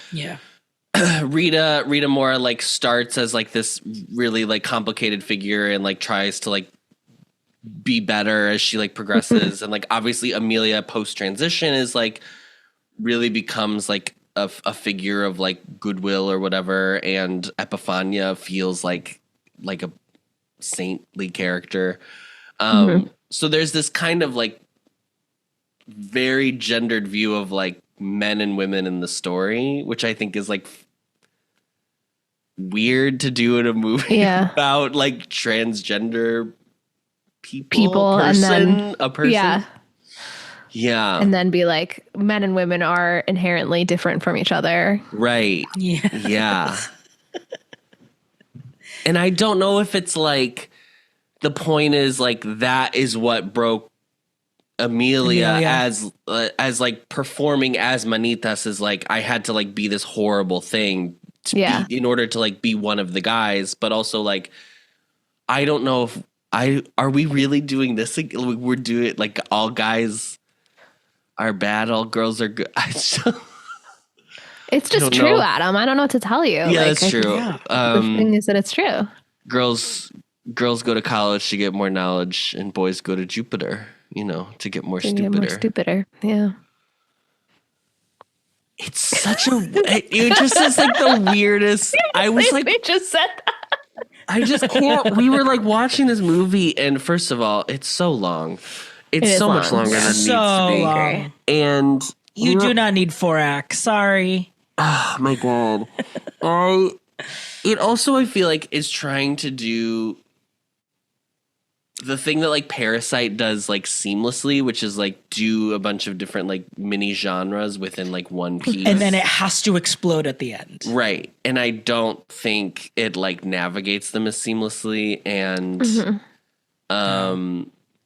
Rita Mora like starts as like this really like complicated figure and like tries to like be better as she like progresses. And like, obviously Emilia post transition is like really becomes like a figure of like goodwill or whatever. And Epifania feels like a saintly character. So there's this kind of like very gendered view of like men and women in the story, which I think is like weird to do in a movie about like transgender people and then a person. Yeah. And then be like, men and women are inherently different from each other. Right. Yeah. And I don't know if it's like the point is like that is what broke Emilia as like performing as Manitas is like I had to like be this horrible thing to be, in order to like be one of the guys, but also like I don't know if are we really doing this? We're doing it like all guys are bad, all girls are good. It's just true, know. Adam. I don't know what to tell you. Yeah, like, that's true. The thing is that it's true. Girls go to college to get more knowledge, and boys go to Jupiter, you know, to get more stupider. Yeah. It's such a. It just is like the weirdest. I was like, they just said that. I just can't. We were like watching this movie, and first of all, it's so long. It's so much longer than it needs to be. Long. And you do not need 4 acts. Sorry. Oh my god. It also, I feel like, is trying to do the thing that like Parasite does like seamlessly, which is like do a bunch of different like mini genres within like one piece. And then it has to explode at the end. Right. And I don't think it like navigates them as seamlessly. And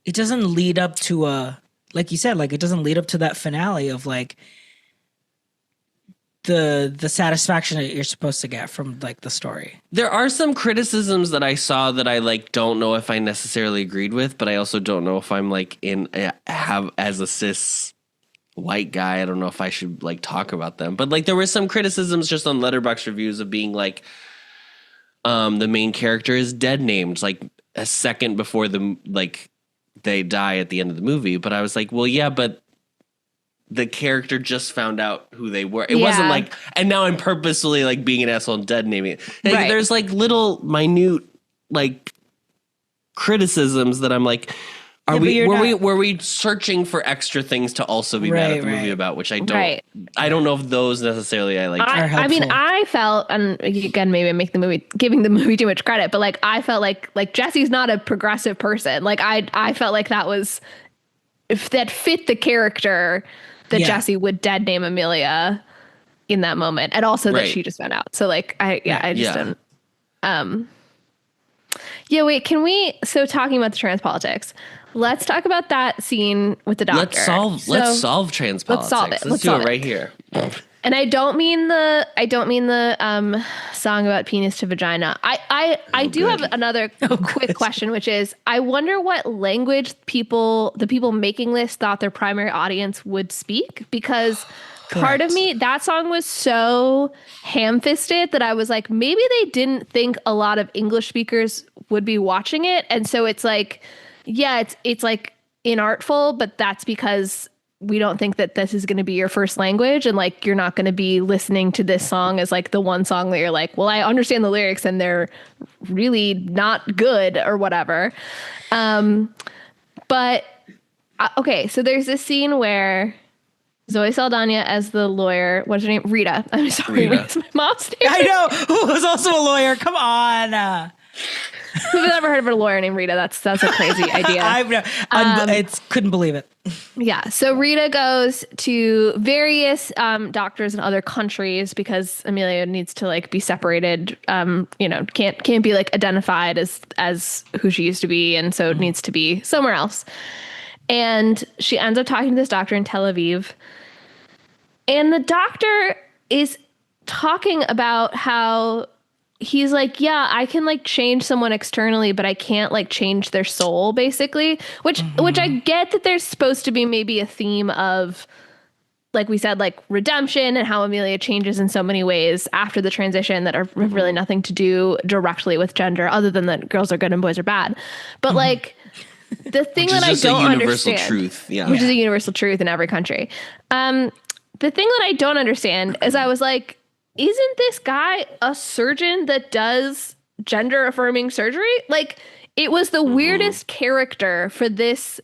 it doesn't lead up to like you said, like it doesn't lead up to that finale of like the satisfaction that you're supposed to get from like the story. There are some criticisms that I saw that I like don't know if I necessarily agreed with, but I also don't know if I'm like have as a cis white guy, I don't know if I should like talk about them. But like there were some criticisms just on Letterboxd reviews of being like the main character is dead named like a second before they die at the end of the movie. But I was like, well, yeah, but the character just found out who they were. It wasn't like, and now I'm purposely like being an asshole and dead naming it. Like, Right. There's like little minute like criticisms that I'm like, were we searching for extra things to also be mad at the movie about, which I don't, I don't know if those necessarily I like. I mean, I felt, and again, maybe I'm giving the movie too much credit, but like, I felt like Jesse's not a progressive person. Like I felt like that was, if that fit the character, that Jesse would dead name Emilia in that moment. And also that she just found out. So like, I just didn't. Wait, so talking about the trans politics, let's talk about that scene with the doctor. Let's solve trans politics. Let's solve it. Let's do it right here. And I don't mean the song about penis to vagina. I do have another quick question, which is I wonder what language the people making this thought their primary audience would speak, because part of me, that song was so ham-fisted that I was like, maybe they didn't think a lot of English speakers would be watching it. And so it's like, yeah, it's like inartful, but that's because we don't think that this is going to be your first language. And like, you're not going to be listening to this song as like the one song that you're like, well, I understand the lyrics and they're really not good or whatever. But okay. So there's this scene where Zoe Saldana as the lawyer, what's her name? Rita. I'm sorry. Rita's my mom's name. I know. Who was also a lawyer. Come on. Who's ever heard of a lawyer named Rita? That's a crazy idea. I couldn't believe it. Yeah. So Rita goes to various doctors in other countries because Emilia needs to like be separated. Can't be like identified as who she used to be, and so it needs to be somewhere else. And she ends up talking to this doctor in Tel Aviv, and the doctor is talking about how he's like, yeah, I can like change someone externally, but I can't like change their soul, basically, which I get that there's supposed to be maybe a theme of, like we said, like redemption and how Emilia changes in so many ways after the transition that are really nothing to do directly with gender other than that girls are good and boys are bad. But like the thing that I don't understand, truth. Yeah. Which is a universal truth in every country. The thing that I don't understand is I was like, isn't this guy a surgeon that does gender affirming surgery? Like, it was the weirdest character for this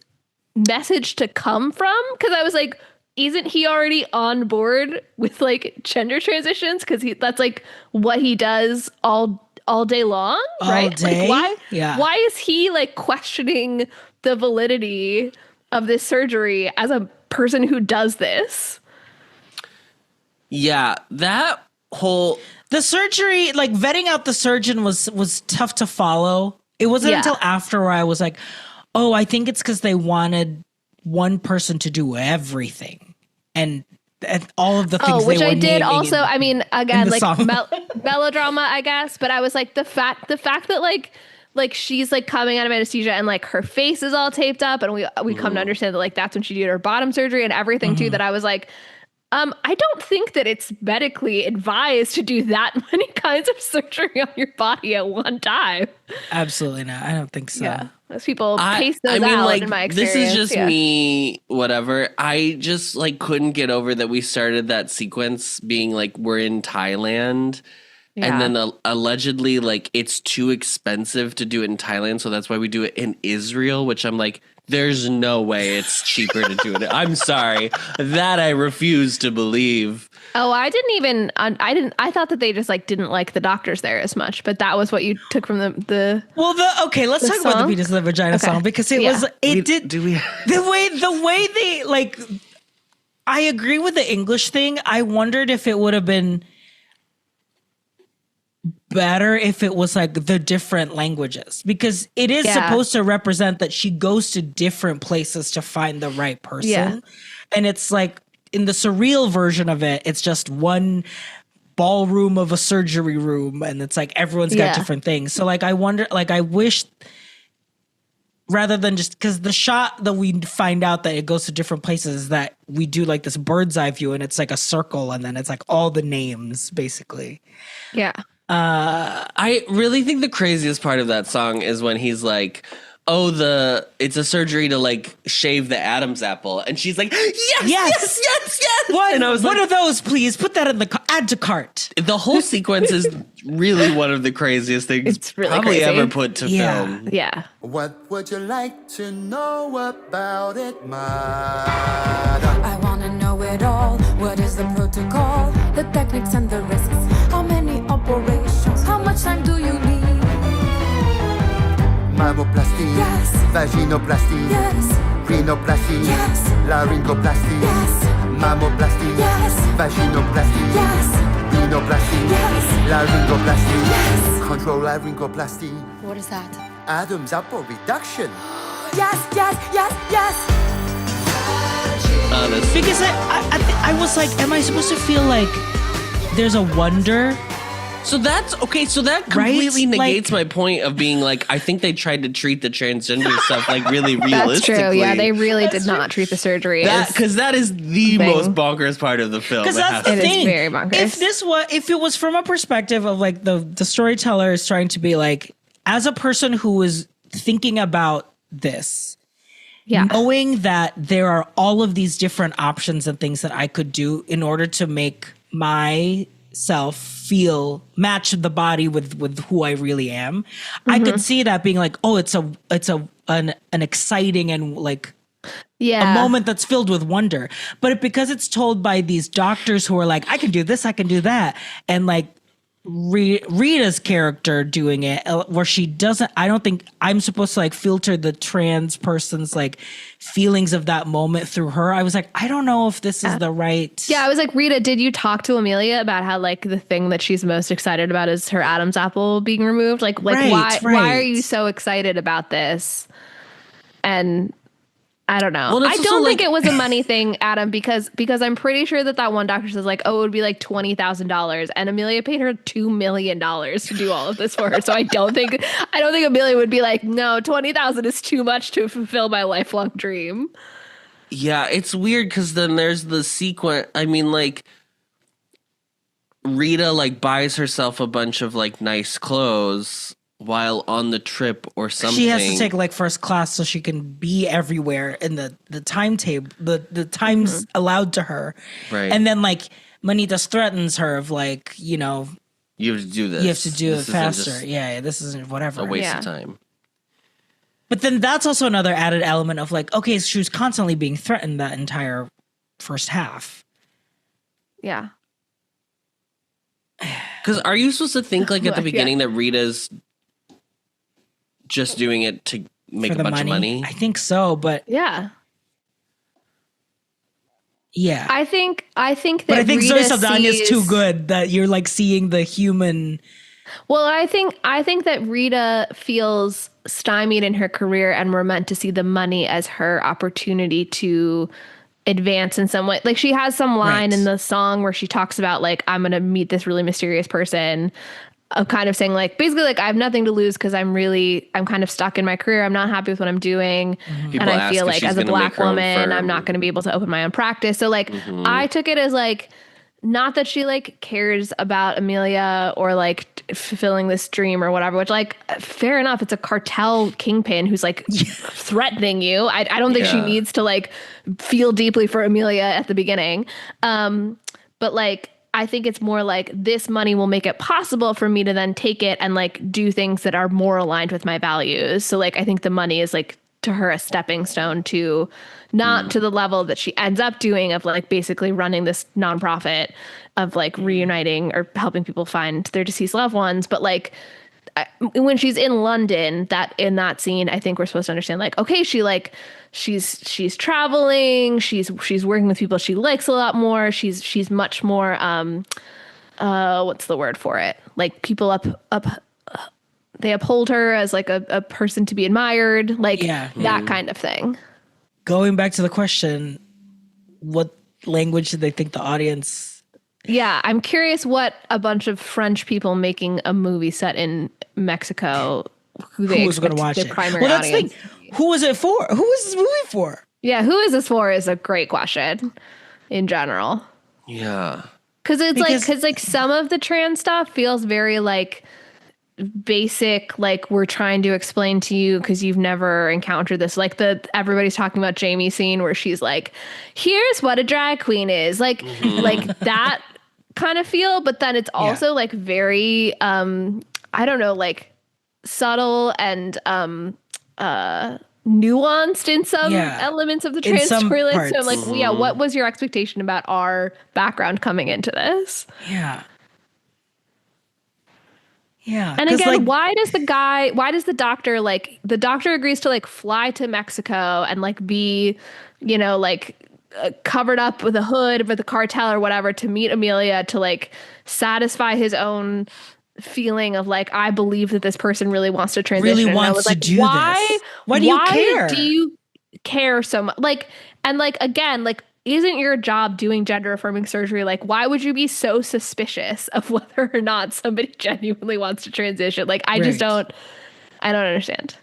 message to come from. Cause I was like, isn't he already on board with like gender transitions? Cause that's like what he does all day long, right? Day? Like why is he like questioning the validity of this surgery as a person who does this? Yeah, that the surgery, like vetting out the surgeon was tough to follow. It wasn't until after where I was like, oh, I think it's because they wanted one person to do everything and all of the things. Which they were I did also. I mean, again, like melodrama, I guess. But I was like, the fact that like she's like coming out of anesthesia and like her face is all taped up, and we come to understand that like that's when she did her bottom surgery and everything too. That I was like, I don't think that it's medically advised to do that many kinds of surgery on your body at one time. Absolutely not. I don't think so. Yeah. Most people pace those out like, in my experience. This is just me, whatever. I just like couldn't get over that we started that sequence being like we're in Thailand. Yeah. And then allegedly like it's too expensive to do it in Thailand. So that's why we do it in Israel, which I'm like, There's no way it's cheaper to do it. I'm sorry. That I refuse to believe. Oh, I I thought that they just like didn't like the doctors there as much, but that was what you took from the let's talk about the penis and the vagina song, because the way they like, I agree with the English thing. I wondered if it would have been better if it was like the different languages, because it is supposed to represent that she goes to different places to find the right person. Yeah. And it's like, in the surreal version of it, it's just one ballroom of a surgery room, and it's like everyone's got different things. So like I wonder, like I wish, rather than just, because the shot that we find out that it goes to different places, that we do like this bird's eye view, and it's like a circle, and then it's like all the names basically. Yeah. I really think the craziest part of that song is when he's like, oh, it's a surgery to like shave the Adam's apple. And she's like, yes. What? And I was what like, are those, please? Put that in the add to cart. The whole sequence is really one of the craziest things it's really probably crazy. ever put to film. Yeah. What would you like to know about it, ma? I wanna know it all. What is the protocol? The techniques and the risks. How many operations? How much time do you need? Mammoplasty, Yes. vaginoplasty, Yes. rhinoplasty, Yes. laryngoplasty, Yes. mammoplasty, Yes. vaginoplasty, Yes. rhinoplasty, Yes. laryngoplasty, Yes. control laryngoplasty, What is that? Adam's apple reduction. Yes. Honestly. Because I was like, am I supposed to feel like there's a wonder? So that's okay. So that completely negates my point of being like, I think they tried to treat the transgender stuff like really realistically. That's true. Yeah, they really did not treat the surgery because that is the most bonkers part of the film. Because that's the It is thing. very bonkers. If it was from a perspective of like the storyteller is trying to be like, as a person who is thinking about this, knowing that there are all of these different options and things that I could do in order to make myself match the body with who I really am. I could see that being like, oh, it's an exciting and like a moment that's filled with wonder. But because it's told by these doctors who are like, I can do this, I can do that, and like Rita's character doing it, where she doesn't, I don't think I'm supposed to like filter the trans person's like feelings of that moment through her. I was like, I don't know if this is the right. Yeah, I was like, Rita, did you talk to Emilia about how like the thing that she's most excited about is her Adam's apple being removed? Like why are you so excited about this? And I don't know. Well, I don't think it was a money thing, Adam, because I'm pretty sure that one doctor says like, oh, it would be like $20,000, and Emilia paid her $2 million to do all of this for her. So I don't think Emilia would be like, no, $20,000 is too much to fulfill my lifelong dream. Yeah, it's weird because then there's the sequence. I mean, like Rita like buys herself a bunch of like nice clothes while on the trip or something. She has to take like first class so she can be everywhere in the timetable, the times allowed to her. Right. And then like Manitas threatens her of like, you have to do this. You have to do it faster. Yeah, this isn't whatever. A waste of time. But then that's also another added element of like, okay, so she was constantly being threatened that entire first half. Yeah. Because are you supposed to think like at the beginning that Rita's just doing it to make a bunch of money? I think so, but yeah. I think that. But I think Rita Zoe Saldana is too good that you're like seeing the human. Well, I think that Rita feels stymied in her career, and we're meant to see the money as her opportunity to advance in some way. Like she has some line in the song where she talks about like, I'm going to meet this really mysterious person, of kind of saying like, basically like I have nothing to lose because I'm kind of stuck in my career. I'm not happy with what I'm doing. And I feel like as a Black woman, I'm not going to be able to open my own practice. So like I took it as like, not that she like cares about Emilia or like fulfilling this dream or whatever, which like fair enough. It's a cartel kingpin who's like threatening you. I don't think she needs to like feel deeply for Emilia at the beginning. But like, I think it's more like this money will make it possible for me to then take it and like do things that are more aligned with my values. So like, I think the money is like to her a stepping stone to not to the level that she ends up doing of like basically running this nonprofit of like reuniting or helping people find their deceased loved ones. But like when she's in London, that in that scene, I think we're supposed to understand like, okay, she's traveling, she's working with people she likes a lot more. She's much more, what's the word for it? Like people they uphold her as like a person to be admired, like that kind of thing. Going back to the question, what language did they think the audience? Yeah, I'm curious what a bunch of French people making a movie set in Mexico, who was going to watch their primary audience. Who was it for? Who was this movie for? Yeah, who is this for is a great question in general. Yeah. Because like some of the trans stuff feels very like basic, like we're trying to explain to you because you've never encountered this, like everybody's talking about Jamie scene where she's like, here's what a drag queen is, like like that kind of feel, but then it's also like very I don't know, like subtle and nuanced in some elements of the trans storyline. So I'm like, what was your expectation about our background coming into this? Yeah. And again, like, why does the doctor agrees to like fly to Mexico and like be, you know, like covered up with a hood with the cartel or whatever to meet Emilia to like satisfy his own feeling of like, I believe that this person really wants to transition. Really wants to do this. Why do you care? Do you care so much? Like, and like, again, like, isn't your job doing gender affirming surgery? Like, why would you be so suspicious of whether or not somebody genuinely wants to transition? Like, I just don't understand.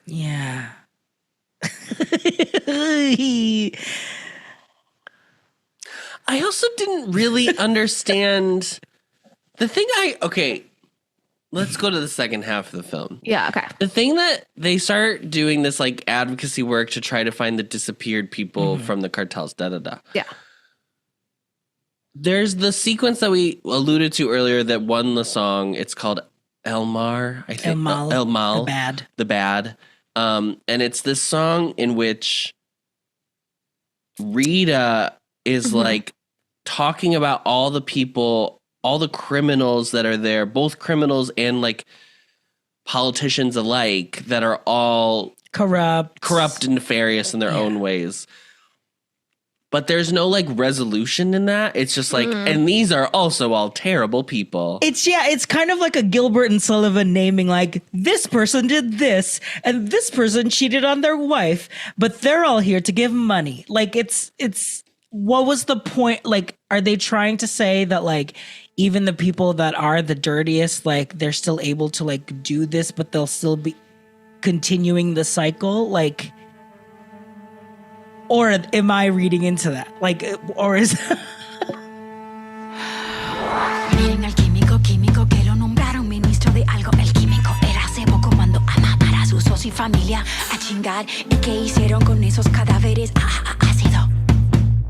Yeah. I also didn't really understand the thing. Let's go to the second half of the film. Yeah, okay. The thing that they start doing this like advocacy work to try to find the disappeared people from the cartels, Yeah. There's the sequence that we alluded to earlier that won the song. It's called El Mar, I think. El Mal. The Bad. And it's this song in which Rita is like talking about all the people, all the criminals that are there, both criminals and like politicians alike, that are all corrupt and nefarious in their own ways. But there's no like resolution in that. It's just like, and these are also all terrible people. It's kind of like a Gilbert and Sullivan naming like, this person did this and this person cheated on their wife, but they're all here to give money. Like it's what was the point? Like, are they trying to say that like even the people that are the dirtiest, like they're still able to like do this, but they'll still be continuing the cycle? Like, or am I reading into that? Like, or is... Miren al químico que lo nombraron ministro de algo. El químico era hace poco mandó a matar a sus socios y familia a chingar. ¿Y qué hicieron con esos cadáveres? Ácido.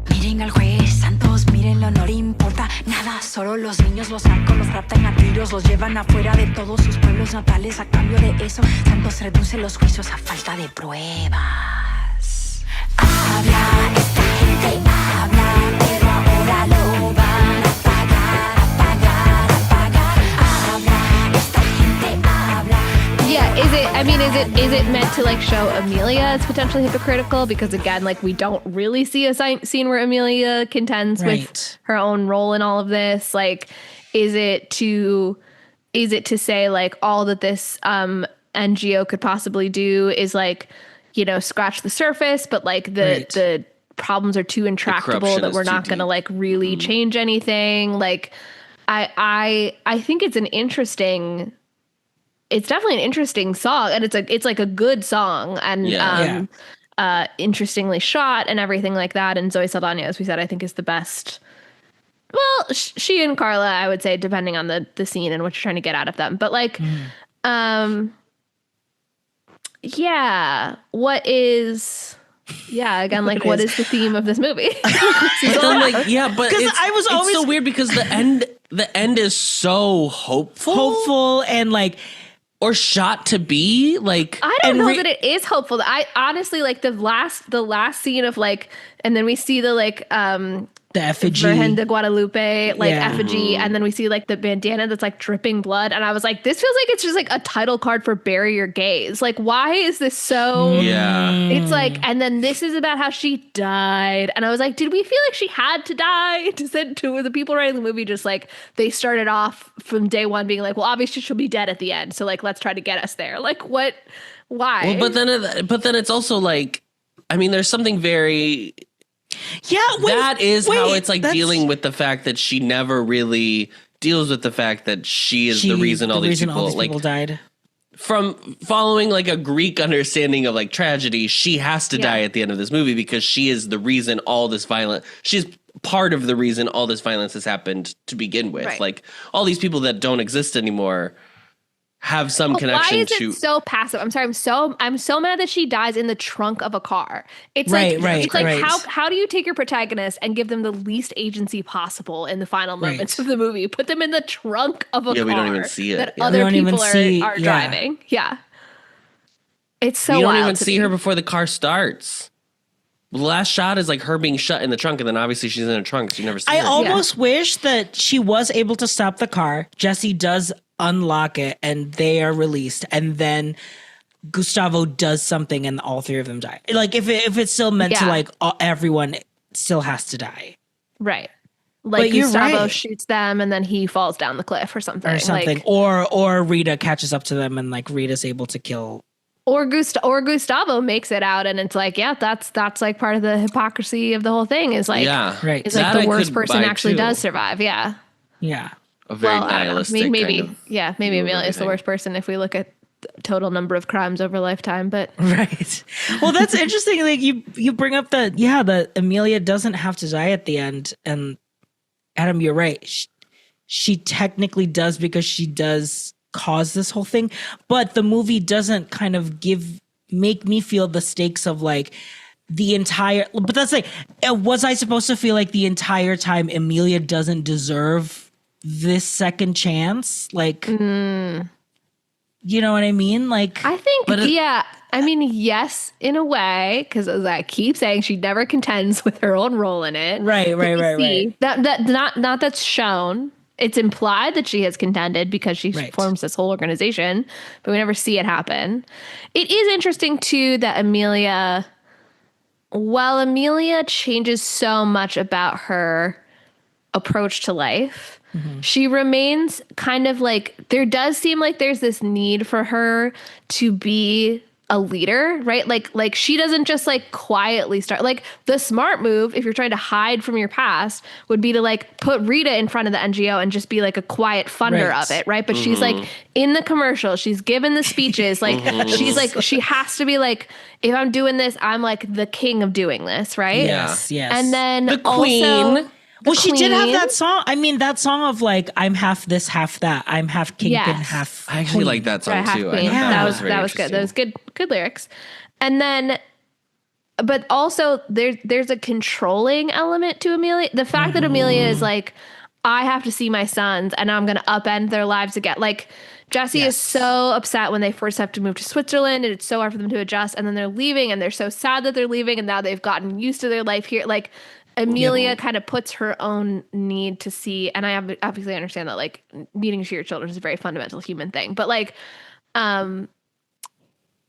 Miren al juez, santos, mírenlo, no le importa nada. Solo los niños, los narcos, los raptan a tiros, los llevan afuera de todos sus pueblos natales. A cambio de eso, santos reduce los juicios a falta de pruebas. Habla, esta gente habla, pero ahora lo van a pagar. Habla, esta gente habla. Yeah, is it meant to like show Emilia as potentially hypocritical? Because again, like we don't really see a scene where Emilia contends with her own role in all of this. Like, is it to say like all that this NGO could possibly do is like, you know, scratch the surface, but like the problems are too intractable that we're not going to like really change anything. Like, I think it's definitely an interesting song, and it's like a good song, and interestingly shot and everything like that. And Zoe Saldana, as we said, I think is the best. Well, she and Carla, I would say, depending on the scene and what you're trying to get out of them. But like, what is the theme of this movie? But it's so weird because the end is so hopeful and like or shot to be. Like, I don't know that it is hopeful. I honestly like the last scene of like, and then we see the like the effigy, Virgen de Guadalupe like effigy, and then we see like the bandana that's like dripping blood, and I was like, this feels like it's just like a title card for Bury Your Gays. Like, why is this so? Yeah, it's like, and then this is about how she died, and I was like, did we feel like she had to die? To the people writing the movie, just like they started off from day one being like, well, obviously she'll be dead at the end, so like let's try to get us there. Like, what? Why? well, but then it's also like, I mean, there's something very. Yeah, that is how it's like dealing with the fact that she never really deals with the fact that she is the reason all these people died. From following like a Greek understanding of like tragedy, she has to die at the end of this movie because she is the reason all this violence. She's part of the reason all this violence has happened to begin with. Right. Like all these people that don't exist anymore have some connection why is to. it so passive? I'm sorry. I'm so mad that she dies in the trunk of a car. It's Right, like right. how do you take your protagonist and give them the least agency possible in the final moments of the movie? Put them in the trunk of a car. We don't even see it. That Yeah. other We don't people even are driving. Yeah. It's so You don't wild even to see me. her before the car starts. The last shot is like her being shut in the trunk, and then obviously she's in a trunk, so you never see I her. almost wish that she was able to stop the car. Jesse does unlock it and they are released, and then Gustavo does something and all three of them die. Like if it's still meant to like everyone still has to die. Right. Like But you're Gustavo right. shoots them and then he falls down the cliff or something. Like, or Rita catches up to them and like Rita's able to kill. Or Gustavo makes it out, and it's like, yeah, that's like part of the hypocrisy of the whole thing. Is like, Right. Is That like the I worst could person buy, actually too. does survive. Yeah. Yeah. A very I don't know. nihilistic Maybe kind of maybe view of Amelia is the everything. worst person if we look at the total number of crimes over lifetime. But Right. Well, that's interesting. Like you bring up that Amelia doesn't have to die at the end, and Adam, you're right. She technically does because she does cause this whole thing, but the movie doesn't kind of make me feel the stakes of like the entire. But that's like, was I supposed to feel like the entire time Emilia doesn't deserve this second chance? Like, you know what I mean? Like, I think, I mean, yes, in a way, because as I keep saying, she never contends with her own role in it. Right. That not that's shown. It's implied that she has contended because she forms this whole organization, but we never see it happen. It is interesting too that Emilia changes so much about her approach to life, she remains kind of like, there does seem like there's this need for her to be a leader, right? Like she doesn't just like quietly start. Like the smart move, if you're trying to hide from your past, would be to like put Rita in front of the NGO and just be like a quiet funder of it, right? But she's like in the commercial, she's given the speeches, like she's like, she has to be like, if I'm doing this, I'm like the king of doing this, right? Yes. And then The queen. also, Well, she did have queen. that song. I mean, that song of like, I'm half this, half that. I'm half kingpin, half. I actually like that song Right, half too. queen. I thought That was very good. That was interesting. good lyrics. And then, but also there's a controlling element to Amelia. The fact that Amelia is like, I have to see my sons and I'm going to upend their lives again. Like Jesse is so upset when they first have to move to Switzerland and it's so hard for them to adjust. And then they're leaving and they're so sad that they're leaving. And now they've gotten used to their life here. Like Emilia kind of puts her own need to see, and I obviously understand that like needing to see your children is a very fundamental human thing, but like,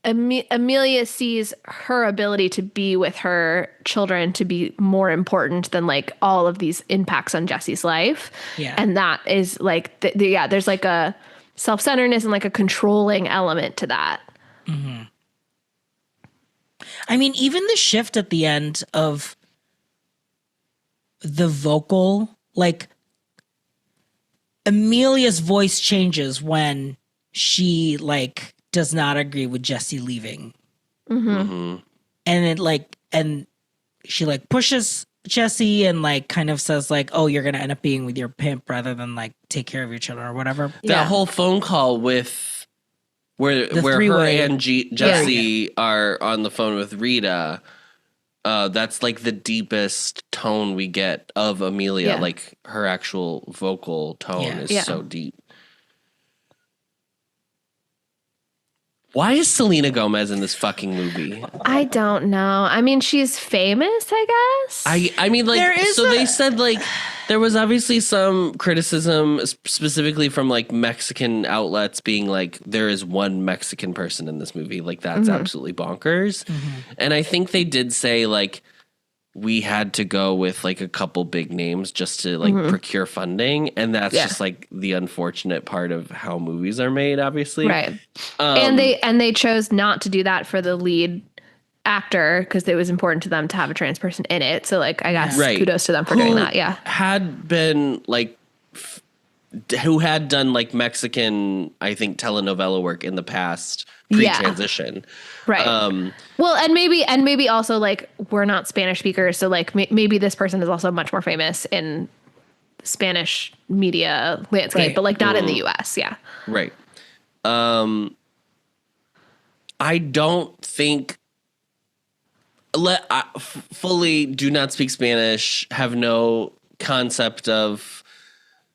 Emilia sees her ability to be with her children to be more important than like all of these impacts on Jesse's life. Yeah. And that is like, there's like a self-centeredness and like a controlling element to that. I mean, even the shift at the end of the vocal, like Emilia's voice changes when she like does not agree with Jesse leaving. And it like, and she like pushes Jesse and like kind of says like, oh, you're going to end up being with your pimp rather than like take care of your children or whatever. That whole phone call with where her three-way. and Jesse are on the phone with Rita. That's like the deepest tone we get of Emilia. Yeah. Like her actual vocal tone is so deep. Why is Selena Gomez in this fucking movie? I don't know. I mean, she's famous, I guess. I mean, like, There is they said, like, there was obviously some criticism specifically from, like, Mexican outlets being like, there is one Mexican person in this movie. Like, that's absolutely bonkers. And I think they did say, like, we had to go with like a couple big names just to like procure funding. And that's just like the unfortunate part of how movies are made, obviously. Right. And they chose not to do that for the lead actor because it was important to them to have a trans person in it. So like, I guess kudos to them for doing that. Yeah. Had been like, who had done like Mexican, I think, telenovela work in the past pre-transition. Right. Well, and maybe also like we're not Spanish speakers. So like maybe this person is also much more famous in Spanish media landscape, but like not in the US. Yeah. Right. I don't think fully do not speak Spanish, have no concept of,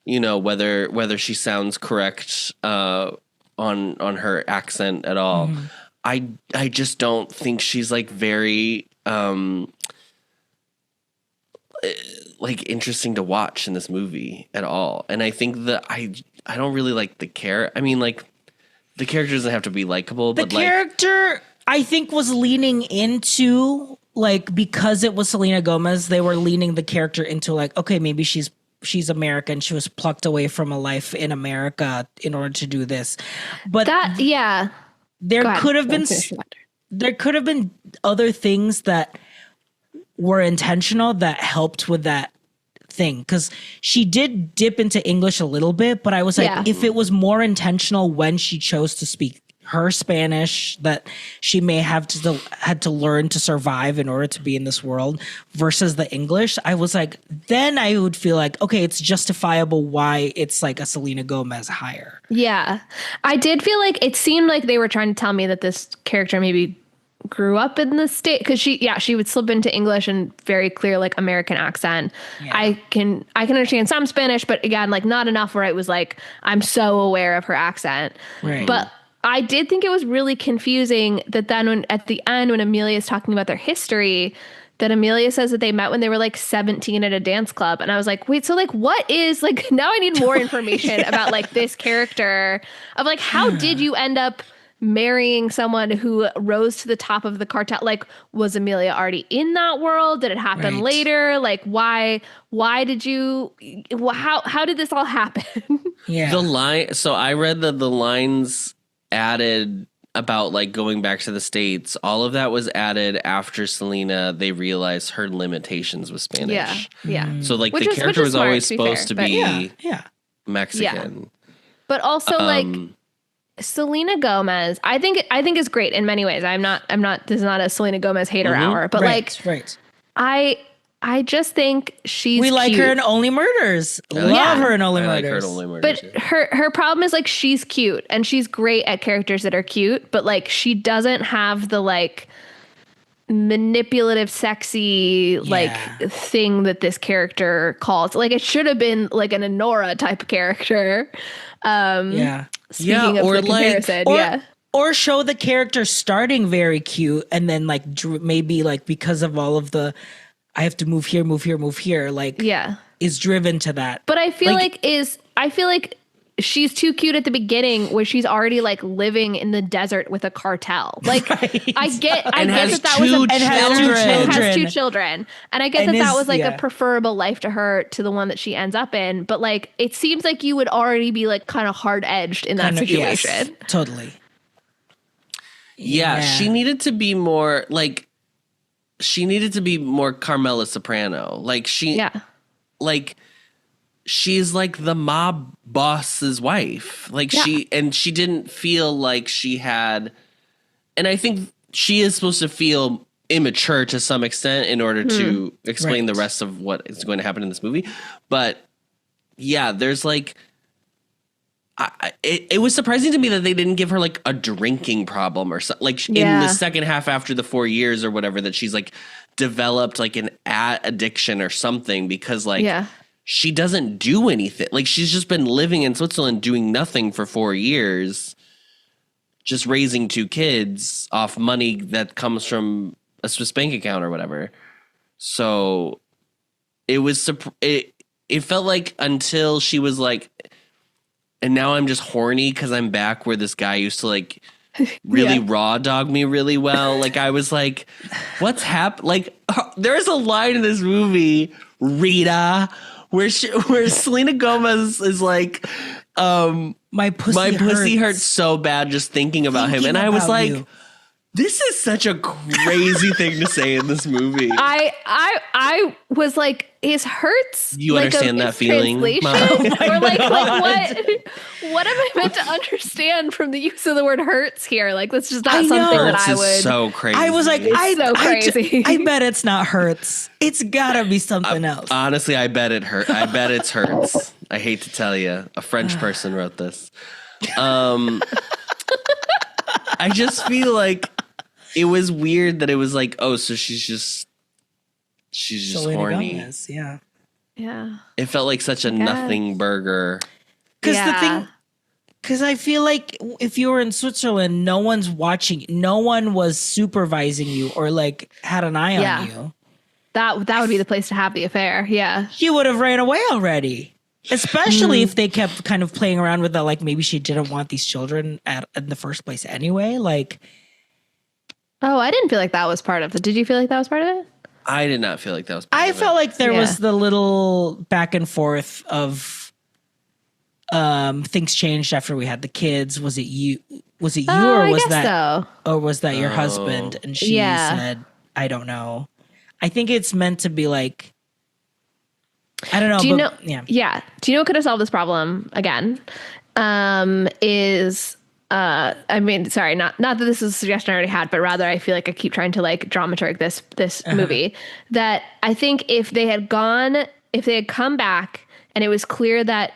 you know, whether she sounds correct on her accent at all. I just don't think she's like very like interesting to watch in this movie at all. And I think that I don't really like the I mean, like, the character doesn't have to be likable, but the character I think was leaning into, like, because it was Selena Gomez, they were leaning the character into like, okay, maybe she's American. She was plucked away from a life in America in order to do this. But there could have been other things that were intentional that helped with that thing. Because she did dip into English a little bit, but I was like, if it was more intentional when she chose to speak her Spanish that she may have had to learn to survive in order to be in this world versus the English, I was like, then I would feel like, okay, it's justifiable why it's like a Selena Gomez hire. Yeah. I did feel like it seemed like they were trying to tell me that this character maybe grew up in the state because she would slip into English and very clear like American accent. I can understand some Spanish, but again, like not enough where it was like I'm so aware of her accent. Right. But I did think it was really confusing that then at the end when Emilia is talking about their history, that Emilia says that they met when they were like 17 at a dance club. And I was like, wait, so like what is like, now I need more information about like this character of like, how did you end up marrying someone who rose to the top of the cartel? Like, was Emilia already in that world? Did it happen later? Like, why did you, how did this all happen? So I read that the lines added about like going back to the States, all of that was added after Selena, they realized her limitations with Spanish. Yeah. So like the character was always supposed to be Mexican. Yeah. But also like Selena Gomez, I think is great in many ways. I'm not this is not a Selena Gomez hater hour, but I just think we like cute. her in Only Murders. Love her in Only Murders. But her problem is like she's cute and she's great at characters that are cute, but like she doesn't have the like manipulative, sexy like thing that this character calls. Like it should have been like an Honora type character. Speaking of the comparison, or show the character starting very cute and then like maybe like because of all of the I have to move here, like is driven to that. But I feel like she's too cute at the beginning where she's already like living in the desert with a cartel. Like I get that was has two children. And I get that was like a preferable life to her to the one that she ends up in. But like it seems like you would already be like kind of hard edged in that situation. Yes, totally. Yeah, she needed to be more like Carmela Soprano. Like she's like the mob boss's wife. Like she didn't feel like she had, and I think she is supposed to feel immature to some extent in order to explain the rest of what is going to happen in this movie. But yeah, there's like, it was surprising to me that they didn't give her like a drinking problem or something. Like in the second half after the 4 years or whatever, that she's like developed like an addiction or something because like she doesn't do anything. Like she's just been living in Switzerland doing nothing for 4 years, just raising 2 kids off money that comes from a Swiss bank account or whatever. So it was it felt like until she was like, and now I'm just horny because I'm back where this guy used to like really raw dog me really well. Like I was like, what's happened? Like there's a line in this movie, Rita, where Selena Gomez is like, my pussy hurts so bad just thinking about him. And I was like, this is such a crazy thing to say in this movie. I was like, is hurts? You like understand that feeling, translation? Mom? Or like what am I meant to understand from the use of the word hurts here? Like that's just not something that Hurts I is would. so crazy. I was like, so crazy. I bet it's not hurts. It's gotta be something else. Honestly, I bet it hurt. I bet it's hurts. I hate to tell you, a French person wrote this. I just feel like it was weird that it was like, oh, so she's just Selena horny. Gomez, yeah. Yeah. It felt like such a nothing burger. Because I feel like if you were in Switzerland, no one's watching, no one was supervising you or like had an eye on you. That would be the place to have the affair. Yeah. You would have ran away already. Especially if they kept kind of playing around with that, like maybe she didn't want these children in the first place anyway. Like, oh, I didn't feel like that was part of it. Did you feel like that was part of it? I did not feel like that was part I of felt it. like there was the little back and forth of things changed after we had the kids. Was it you? Was it you, or was that your husband? And she said, "I don't know." I think it's meant to be like, I don't know. Do you know? Yeah. Do you know what could have solved this problem again? I mean, sorry, not that this is a suggestion I already had, but rather I feel like I keep trying to like dramaturg this movie. That I think if they had come back and it was clear that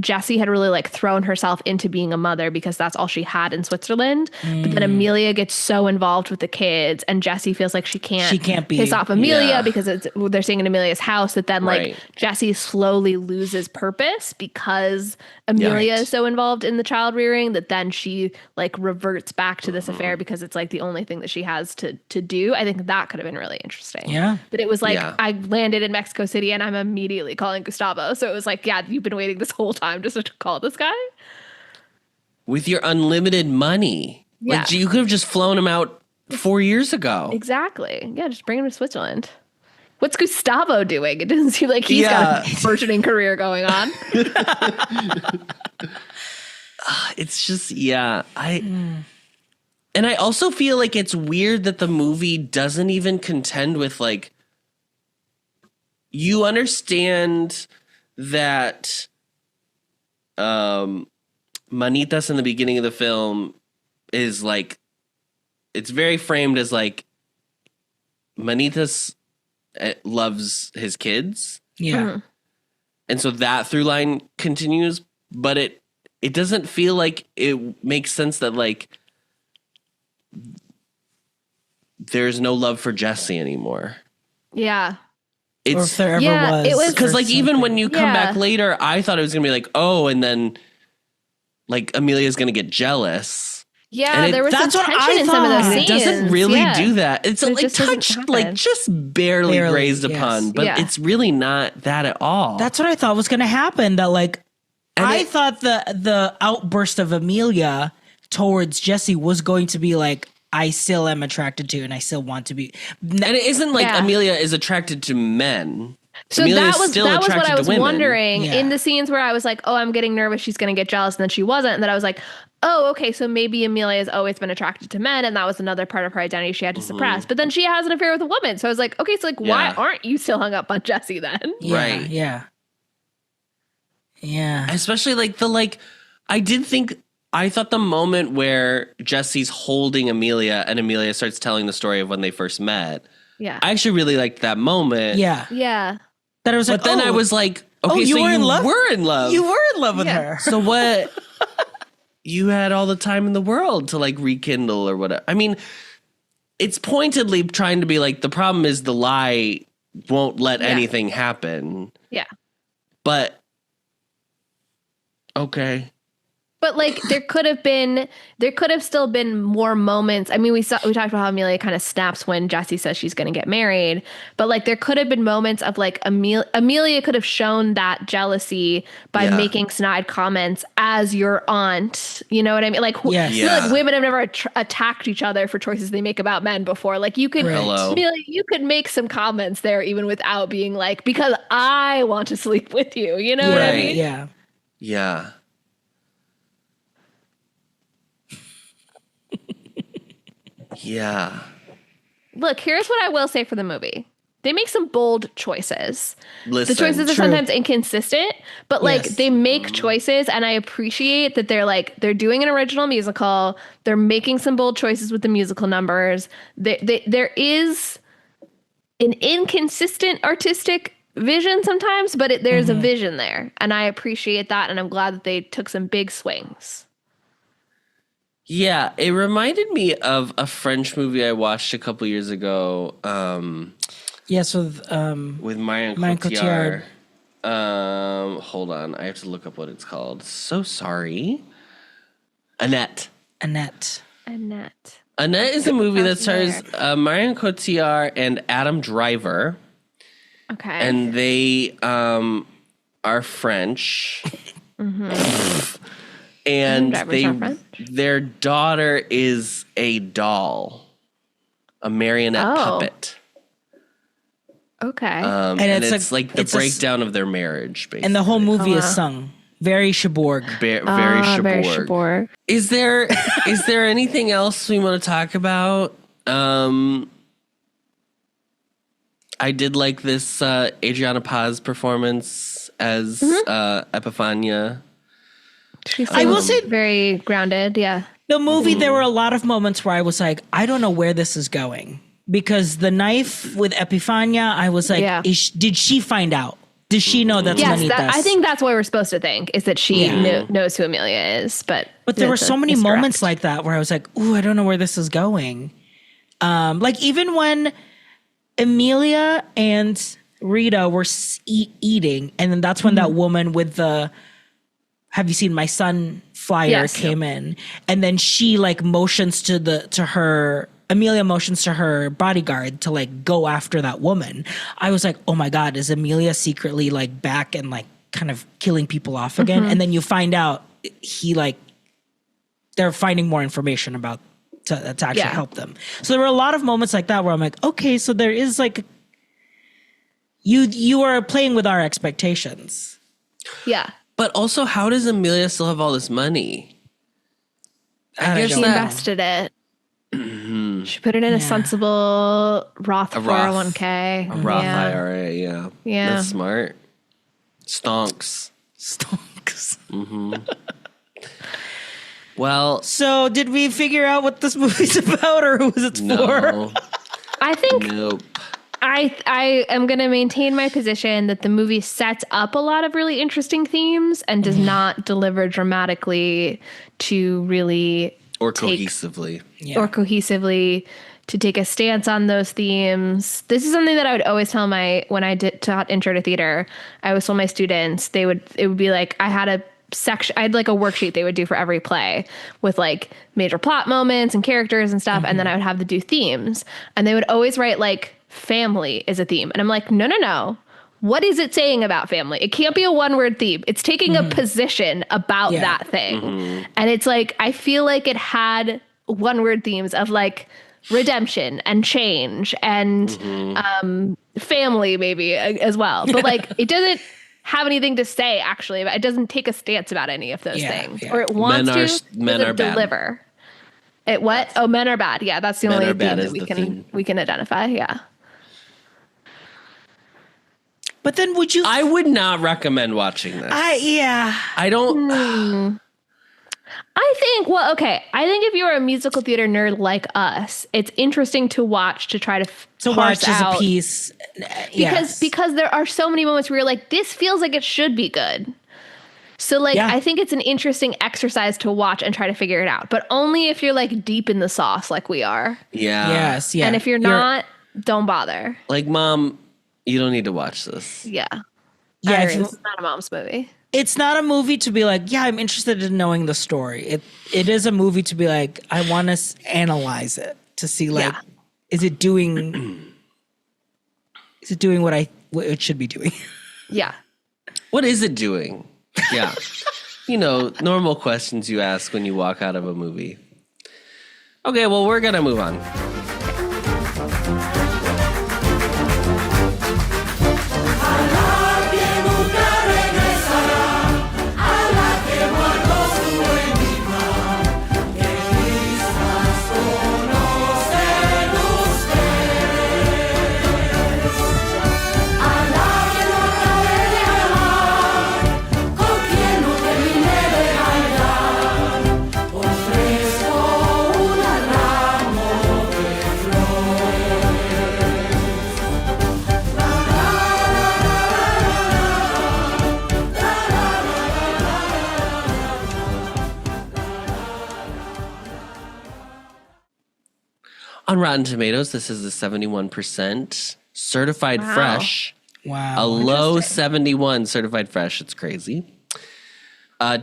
Jessie had really like thrown herself into being a mother because that's all she had in Switzerland. But then Emilia gets so involved with the kids and Jessie feels like she can't piss off Emilia because they're staying in Emilia's house, that then like Jessie slowly loses purpose because Emilia is so involved in the child rearing that then she like reverts back to this affair because it's like the only thing that she has to do. I think that could have been really interesting. Yeah. But it was like I landed in Mexico City and I'm immediately calling Gustavo. So it was like, yeah, you've been waiting this whole time just to call this guy with your unlimited money. Yeah. Like you could have just flown him out 4 years ago. Exactly. Yeah, just bring him to Switzerland. What's Gustavo doing? It doesn't seem like he's got a burgeoning career going on. It's just and I also feel like it's weird that the movie doesn't even contend with like, you understand that Manitas in the beginning of the film is like, it's very framed as like Manitas loves his kids. Yeah. Mm-hmm. And so that through line continues, but it doesn't feel like it makes sense that like there's no love for Jessie anymore. Yeah. Or if there ever was. It was Because like even when you come back later, I thought it was gonna be like, oh, and then like Emilia's gonna get jealous. Yeah, there was some that's what tension I in some of those thought. scenes. It doesn't really do that. It's like just doesn't touched, happen. like just barely grazed yes. upon, but it's really not that at all. That's what I thought was going to happen. That like, And I thought the outburst of Emilia towards Jessie was going to be like, I still am attracted to and I still want to be. And it isn't like Emilia is attracted to men. So Emilia that is was still what attracted I was to women. wondering Yeah. in the scenes where I was like, oh, I'm getting nervous, she's going to get jealous, and then she wasn't. And then I was like, oh, okay, so maybe Emilia has always been attracted to men, and that was another part of her identity she had to suppress. But then she has an affair with a woman. So I was like, okay, so like, why aren't you still hung up on Jessie then? Yeah, Right. Yeah. Yeah. Especially like I thought the moment where Jessie's holding Emilia and Emilia starts telling the story of when they first met. Yeah. I actually really liked that moment. Yeah. Yeah. That I was like, But then I was like, okay, you so were you in love? were in love. You were in love with her. So what? You had all the time in the world to like rekindle or whatever. I mean, it's pointedly trying to be like, the problem is the lie won't let anything happen. Yeah. But okay. But like there could have still been more moments. I mean, we talked about how Amelia kind of snaps when Jessie says she's going to get married, but like there could have been moments of like Amelia could have shown that jealousy by making snide comments as your aunt. You know what I mean? Like, I feel like women have never attacked each other for choices they make about men before. Like you could, Amelia, you could make some comments there even without being like, because I want to sleep with you. You know what I mean? Yeah. Yeah. Yeah. Look, here's what I will say for the movie. They make some bold choices. Listen, the choices are sometimes inconsistent, but like they make choices, and I appreciate that they're doing an original musical. They're making some bold choices with the musical numbers. There is an inconsistent artistic vision sometimes, but there's a vision there, and I appreciate that, and I'm glad that they took some big swings. Yeah, it reminded me of a French movie I watched a couple years ago. Yes, with Marion Cotillard. Hold on, I have to look up what it's called. So sorry. Annette. Annette is a movie that stars Marion Cotillard and Adam Driver. Okay. And they are French. And their daughter is a doll, a marionette puppet. Okay. And it's like the breakdown of their marriage, basically. And the whole movie is sung. Very Cherbourg. Very Cherbourg. Is there anything else we want to talk about? I did like this Adriana Paz performance as Epiphania. I will say very grounded. Yeah. The movie, there were a lot of moments where I was like, I don't know where this is going, because the knife with Epiphania, I was like, did she find out? Does she know that's Manitas? I think that's what we're supposed to think, is that she knows who Emilia is. But there were so many moments like that where I was like, ooh, I don't know where this is going. Like even when Emilia and Rita were eating, and then that's when that woman with the "Have you seen my son?" flyer came in, and then she like motions Amelia motions to her bodyguard to like go after that woman. I was like, oh my God, is Amelia secretly like back and like kind of killing people off again? And then you find out they're finding more information about to actually help them. So there were a lot of moments like that where I'm like, okay, so there is like, you are playing with our expectations. Yeah. But also, how does Emilia still have all this money? I guess she invested it. She put it in a sensible Roth 401k. A Roth IRA, yeah. That's smart. Stonks. Well, so did we figure out what this movie's about, or who was it for? I think nope. I am going to maintain my position that the movie sets up a lot of really interesting themes and does not deliver dramatically to really cohesively to take a stance on those themes. This is something that I would always tell when I taught intro to theater. I always told my students, it would be like, I had like a worksheet they would do for every play with like major plot moments and characters and stuff. And then I would have to do themes, and they would always write like family is a theme. And I'm like, no. What is it saying about family? It can't be a one-word theme. It's taking a position about that thing. And it's like, I feel like it had one-word themes of like redemption and change and family maybe as well. But like, it doesn't have anything to say actually. It doesn't take a stance about any of those things. Or it wants men are bad. Deliver. It what? Oh, men are bad. Yeah, that's the only theme that we can identify. Yeah. But then I would not recommend watching this. I don't. I think if you're a musical theater nerd like us, it's interesting to watch, to try to watch as a piece. Because there are so many moments where you're like, this feels like it should be good. So like, I think it's an interesting exercise to watch and try to figure it out, but only if you're like deep in the sauce like we are. Yeah. Yes. Yeah. And if you're not, don't bother. Like, Mom, you don't need to watch this. Yeah. Yeah. It's not a mom's movie. it's not a movie to be like, yeah, I'm interested in knowing the story. It is a movie to be like, I want to analyze it to see like, is it doing what it should be doing? Yeah. What is it doing? Yeah. Normal questions you ask when you walk out of a movie. Okay, well, we're going to move on. On Rotten Tomatoes, this is a 71% certified fresh. Wow. A low 71 certified fresh. It's crazy.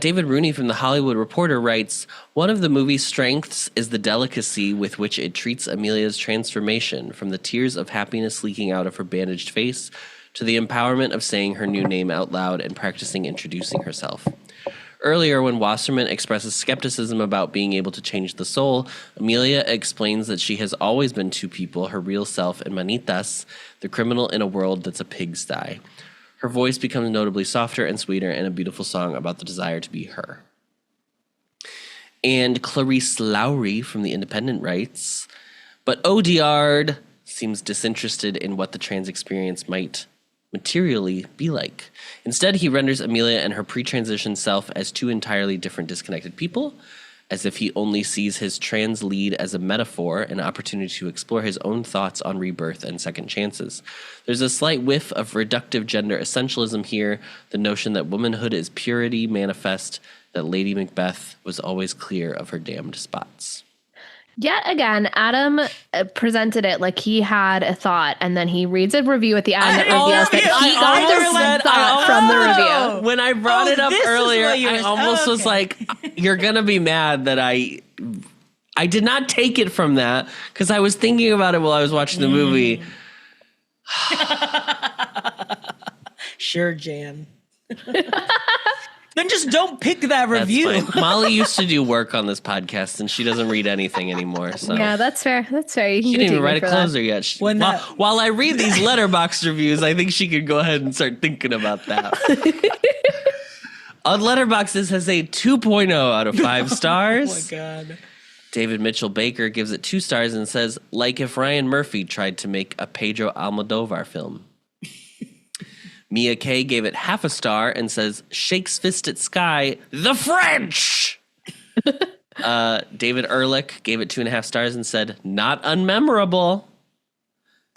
David Rooney from The Hollywood Reporter writes, one of the movie's strengths is the delicacy with which it treats Emilia's transformation, from the tears of happiness leaking out of her bandaged face to the empowerment of saying her new name out loud and practicing introducing herself. Earlier, when Wasserman expresses skepticism about being able to change the soul, Emilia explains that she has always been two people, her real self and Manitas, the criminal in a world that's a pigsty. Her voice becomes notably softer and sweeter in a beautiful song about the desire to be her. And Clarice Lowry from The Independent writes, but Audiard seems disinterested in what the trans experience might materially be like. Instead, he renders Emilia and her pre-transition self as two entirely different, disconnected people, as if he only sees his trans lead as a metaphor, an opportunity to explore his own thoughts on rebirth and second chances. There's a slight whiff of reductive gender essentialism here, the notion that womanhood is purity manifest, that Lady Macbeth was always clear of her damned spots. Yet again, Adam presented it like he had a thought, and then he reads a review at the end that reveals that he got the one thought from the review. When I brought it up earlier, I almost was like, you're going to be mad that I did not take it from that, because I was thinking about it while I was watching the movie. Sure, Jan. Then just don't pick that review. That's fine. Molly used to do work on this podcast, and she doesn't read anything anymore. So yeah, that's fair. That's fair. You can she didn't even write a closer that. yet. While I read these Letterboxd reviews, I think she could go ahead and start thinking about that. On Letterboxd, this has a 2.0 out of 5 stars. Oh my God. David Mitchell Baker gives it 2 stars and says, like if Ryan Murphy tried to make a Pedro Almodovar film. Mia Kay gave it half a star and says, shakes fist at sky, the French! David Ehrlich gave it 2.5 stars and said, not unmemorable.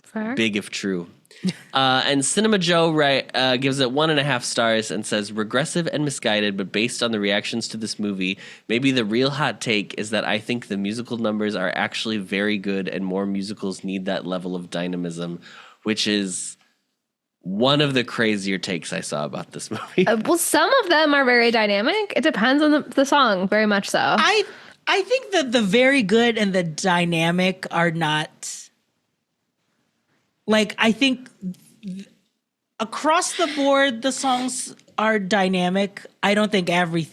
Fair. Big if true. And Cinema Joe gives it 1.5 stars and says, regressive and misguided, but based on the reactions to this movie, maybe the real hot take is that I think the musical numbers are actually very good and more musicals need that level of dynamism, which is one of the crazier takes I saw about this movie. Well, some of them are very dynamic. It depends on the song, very much so. I think that the very good and the dynamic are not, like, I think across the board, the songs are dynamic. I don't think every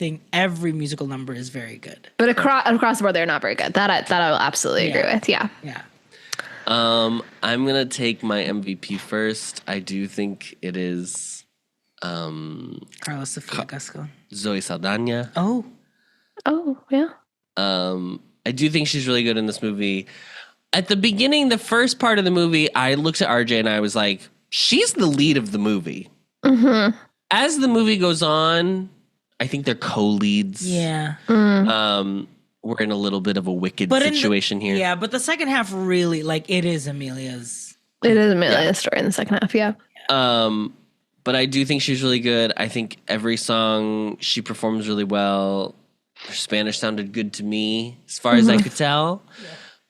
musical number is very good. But across the board, they're not very good. That I will absolutely agree with. Yeah. Yeah. I'm going to take my MVP first. I do think it is Carla Sofia Gasco. Zoe Saldana. Oh, yeah. I do think she's really good in this movie. At the beginning, the first part of the movie, I looked at RJ and I was like, she's the lead of the movie. Mm-hmm. As the movie goes on, I think they're co-leads. yeah. We're in a little bit of a wicked situation here. Yeah, but the second half really, like, it is Emilia's. It is Emilia's story in the second half, yeah. But I do think she's really good. I think every song she performs really well. Her Spanish sounded good to me, as far as I could tell.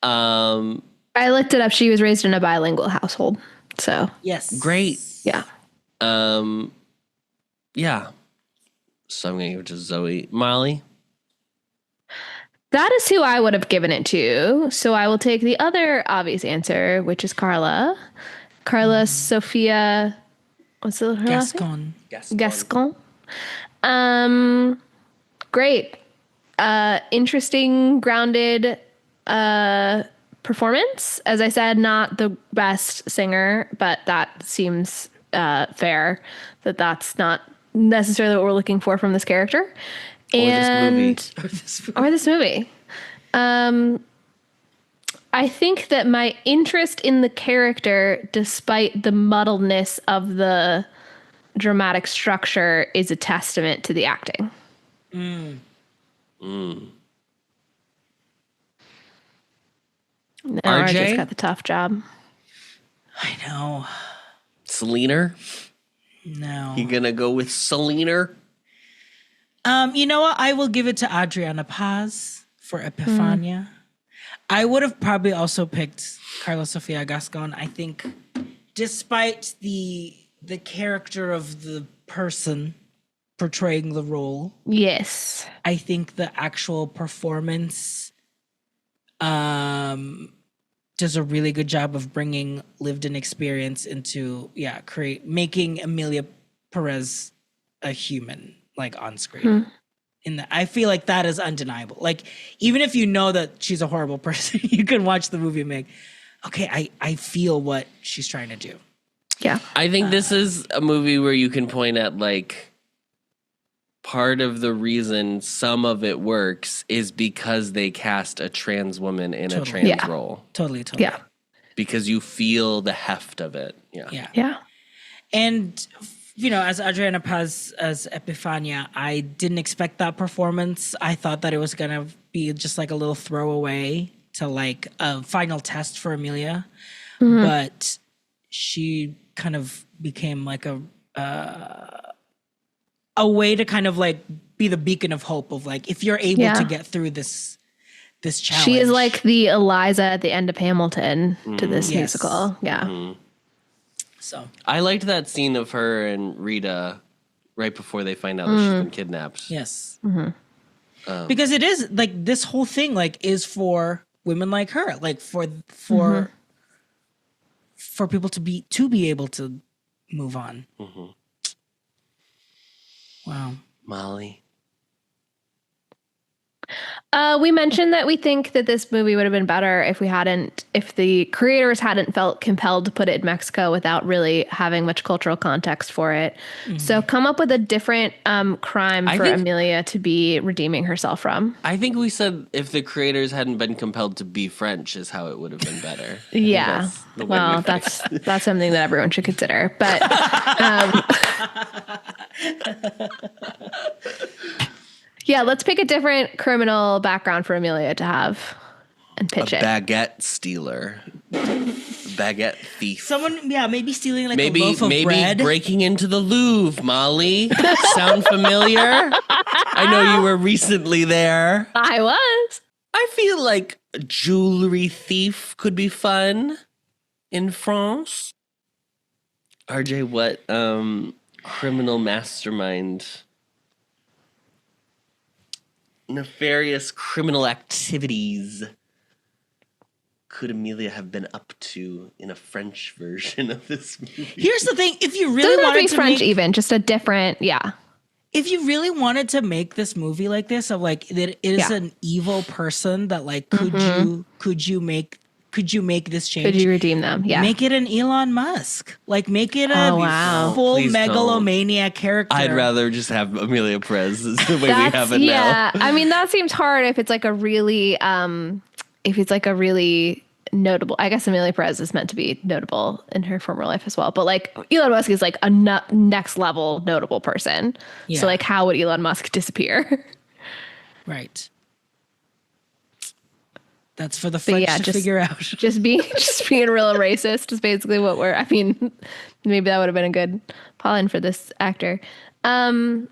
Yeah. I looked it up. She was raised in a bilingual household. So Yes. Great. yeah. Yeah. So I'm going to give it to Zoe. Molly? That is who I would have given it to. So I will take the other obvious answer, which is Carla. Carla Sophia, what's her last name? Gascon. Gascon. Great. Interesting, grounded performance. As I said, not the best singer, but that seems fair that that's not necessarily what we're looking for from this character. Or this movie. I think that my interest in the character, despite the muddleness of the dramatic structure, is a testament to the acting. RJ? RJ's got the tough job. I know. Selena? No. You gonna go with Selena? You know what? I will give it to Adriana Paz for Epifania. I would have probably also picked Carla Sofia Gascon. I think despite the character of the person portraying the role, Yes. I think the actual performance does a really good job of bringing lived-in experience into making Emilia Pérez a human, like on screen. I feel like that is undeniable. Like, even if you know that she's a horrible person, you can watch the movie and make, okay, I feel what she's trying to do. Yeah. I think this is a movie where you can point at, like, part of the reason some of it works is because they cast a trans woman in a trans role. Totally. Yeah. Because you feel the heft of it. Yeah. And, as Adriana Paz as Epifania, I didn't expect that performance. I thought that it was going to be just like a little throwaway to like a final test for Emilia. But she kind of became like a way to kind of like be the beacon of hope of like, if you're able to get through this challenge. She is like the Eliza at the end of Hamilton to this musical. Yeah. So I liked that scene of her and Rita right before they find out that she's been kidnapped. yes. Because it is like this whole thing like is for women like her, like for people to be able to move on. Wow. Molly. We mentioned that we think that this movie would have been better if the creators hadn't felt compelled to put it in Mexico without really having much cultural context for it. So come up with a different crime for Emilia to be redeeming herself from. I think we said if the creators hadn't been compelled to be French is how it would have been better. Yeah. That's something that everyone should consider. But yeah, let's pick a different criminal background for Emilia to have and pitch it. Baguette stealer. Baguette thief. Someone, maybe stealing like a loaf of bread. Maybe breaking into the Louvre, Molly. Sound familiar? I know you were recently there. I was. I feel like a jewelry thief could be fun in France. RJ, what criminal mastermind, nefarious criminal activities could Emilia have been up to in a French version of this movie? Here's the thing: if you really Doesn't have wanted to be to French, make, even just a different, if you really wanted to make this movie like this, of like that it is an evil person that like could you make this change? Could you redeem them? Yeah. Make it an Elon Musk. Like make it a full Please megalomaniac character. I'd rather just have Emilia Perez the way we have it now. Yeah. I mean, that seems hard if it's like a really notable. I guess Emilia Perez is meant to be notable in her former life as well. But like Elon Musk is like a next level notable person. Yeah. So like, how would Elon Musk disappear? Right. That's for the French to figure out. just being real racist is basically what maybe that would have been a good pollen for this actor. I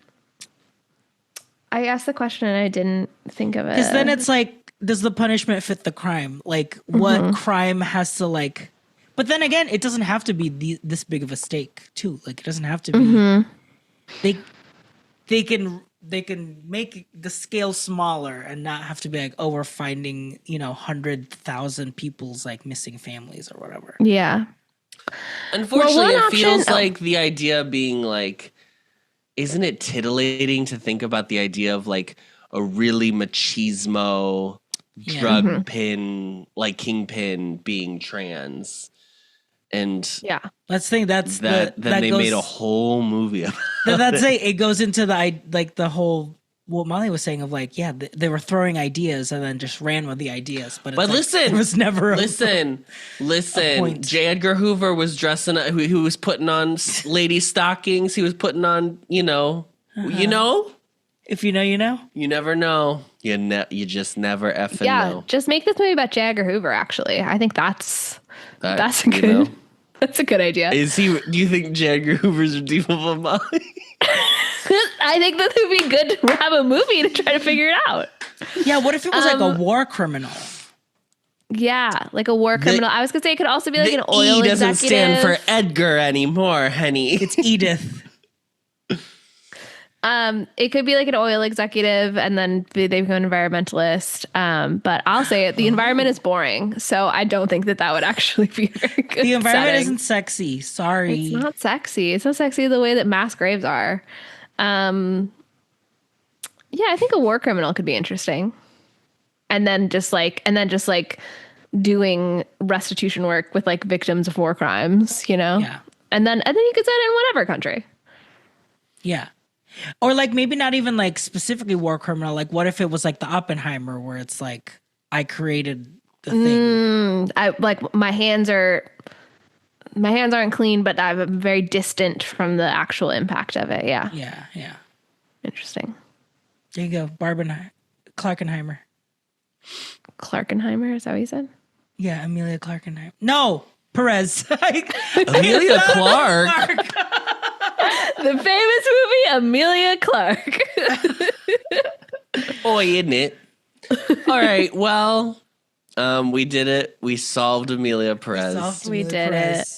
asked the question and I didn't think of it. Because then it's like, does the punishment fit the crime? Like what crime has to like, but then again, it doesn't have to be this big of a stake too. Like it doesn't have to be, they can make the scale smaller and not have to be like, oh, we're finding 100,000 people's like missing families or whatever. Yeah. Unfortunately, it feels like the idea being like, isn't it titillating to think about the idea of like a really machismo drug pin, like kingpin being trans? And let's think that they made a whole movie about that's it goes into the whole what Molly was saying of like, they were throwing ideas and then just ran with the ideas. But listen, it was never listen. J. Edgar Hoover was dressing, who was putting on lady stockings. He was putting on, you know. If you know, you know. You never know. You just never effing know. Just make this movie about J. Edgar Hoover. Actually, I think that's a good. That's a good idea. Is he? Do you think J. Edgar Hoover's redeemable, Molly? I think that would be good to have a movie to try to figure it out. Yeah, what if it was like a war criminal? Yeah, like a war criminal. I was gonna say it could also be like an oil E doesn't executive. stand for Edgar anymore, honey. It's Edith. It could be like an oil executive, and then they become an environmentalist. But I'll say it: the environment is boring, so I don't think that would actually be a very good. The environment setting. isn't sexy. Sorry, it's not sexy. It's not sexy the way that mass graves are. Yeah, I think a war criminal could be interesting, and then just like doing restitution work with like victims of war crimes, Yeah, and then you could set it in whatever country. Yeah. Or like maybe not even like specifically war criminal. Like what if it was like the Oppenheimer where it's like I created the thing. I like my hands aren't clean, but I'm very distant from the actual impact of it. Yeah. Yeah. Interesting. There you go. Clarkenheimer. Clarkenheimer, is that what you said? Yeah, Emilia Clarkenheimer. No, Perez. Emilia Clarke. The famous movie Emilia Clarke. Oh, isn't it? All right. Well, we did it. We solved Emilia Perez. We did it.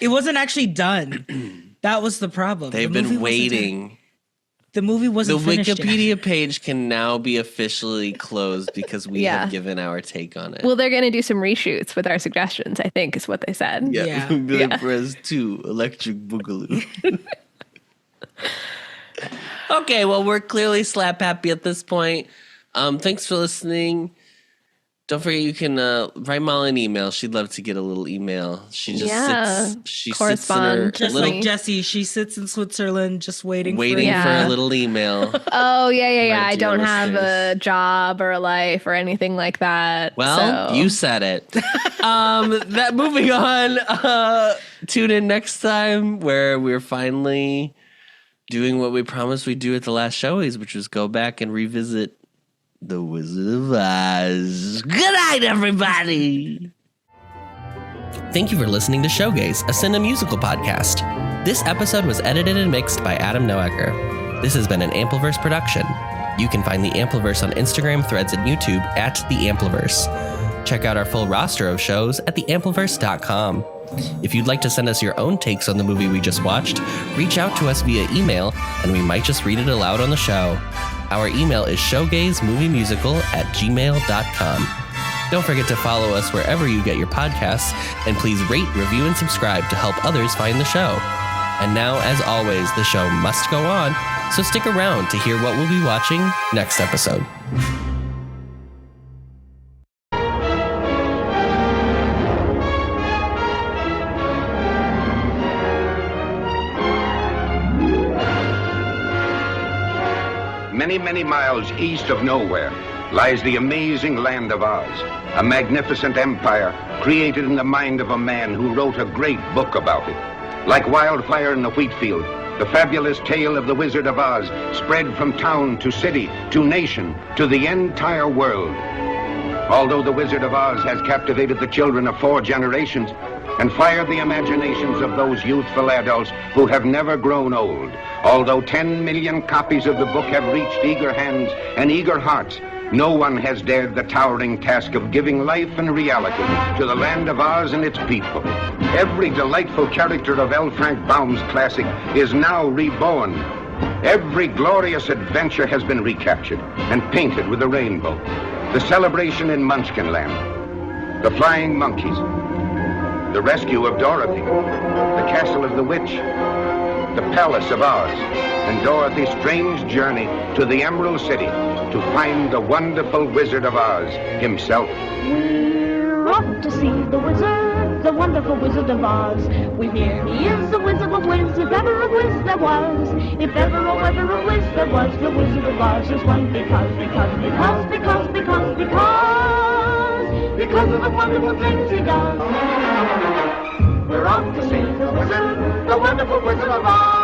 It wasn't actually done. That was the problem. They've been waiting. The movie wasn't finished yet. The Wikipedia page can now be officially closed because we have given our take on it. Well, they're going to do some reshoots with our suggestions, I think, is what they said. Yeah. Emilia Perez 2, Electric Boogaloo. Okay, well, we're clearly slap happy at this point. Thanks for listening. Don't forget you can write Molly an email. She'd love to get a little email. She just sits. She sits in her just little, like Jessie. She sits in Switzerland, just waiting for a little email. Oh yeah. I don't have a job or a life or anything like that. Well, you said it. Moving on. Tune in next time where we're finally doing what we promised we'd do at the last SHOWGAYS, which was go back and revisit The Wizard of Oz. Good night, everybody. Thank you for listening to SHOWGAYS, a Cine musical podcast. This episode was edited and mixed by Adam Noecker. This has been an Ampliverse production. You can find the Ampliverse on Instagram, Threads, and YouTube at the Ampliverse. Check out our full roster of shows at theampliverse.com. If you'd like to send us your own takes on the movie we just watched, reach out to us via email, and we might just read it aloud on the show. Our email is showgaysmoviemusical@gmail.com. Don't forget to follow us wherever you get your podcasts, and please rate, review, and subscribe to help others find the show. And now, as always, the show must go on, so stick around to hear what we'll be watching next episode. Many miles east of nowhere lies the amazing land of Oz, a magnificent empire created in the mind of a man who wrote a great book about it. Like wildfire in the wheat field, the fabulous tale of the Wizard of Oz spread from town to city to nation to the entire world. Although the Wizard of Oz has captivated the children of 4 generations and fired the imaginations of those youthful adults who have never grown old, although 10 million copies of the book have reached eager hands and eager hearts, no one has dared the towering task of giving life and reality to the land of Oz and its people. Every delightful character of L. Frank Baum's classic is now reborn. Every glorious adventure has been recaptured and painted with a rainbow. The celebration in Munchkinland, the flying monkeys, the rescue of Dorothy, the castle of the witch, the palace of Oz, and Dorothy's strange journey to the Emerald City to find the wonderful Wizard of Oz himself. We're off to see the wizard, the wonderful Wizard of Oz. We hear he is the Wizard of Wiz, if ever a Wiz there was. If ever, oh, ever a Wiz there was, the Wizard of Oz is one because of the wonderful things he does. We're off to see the wizard, the wonderful Wizard of Oz.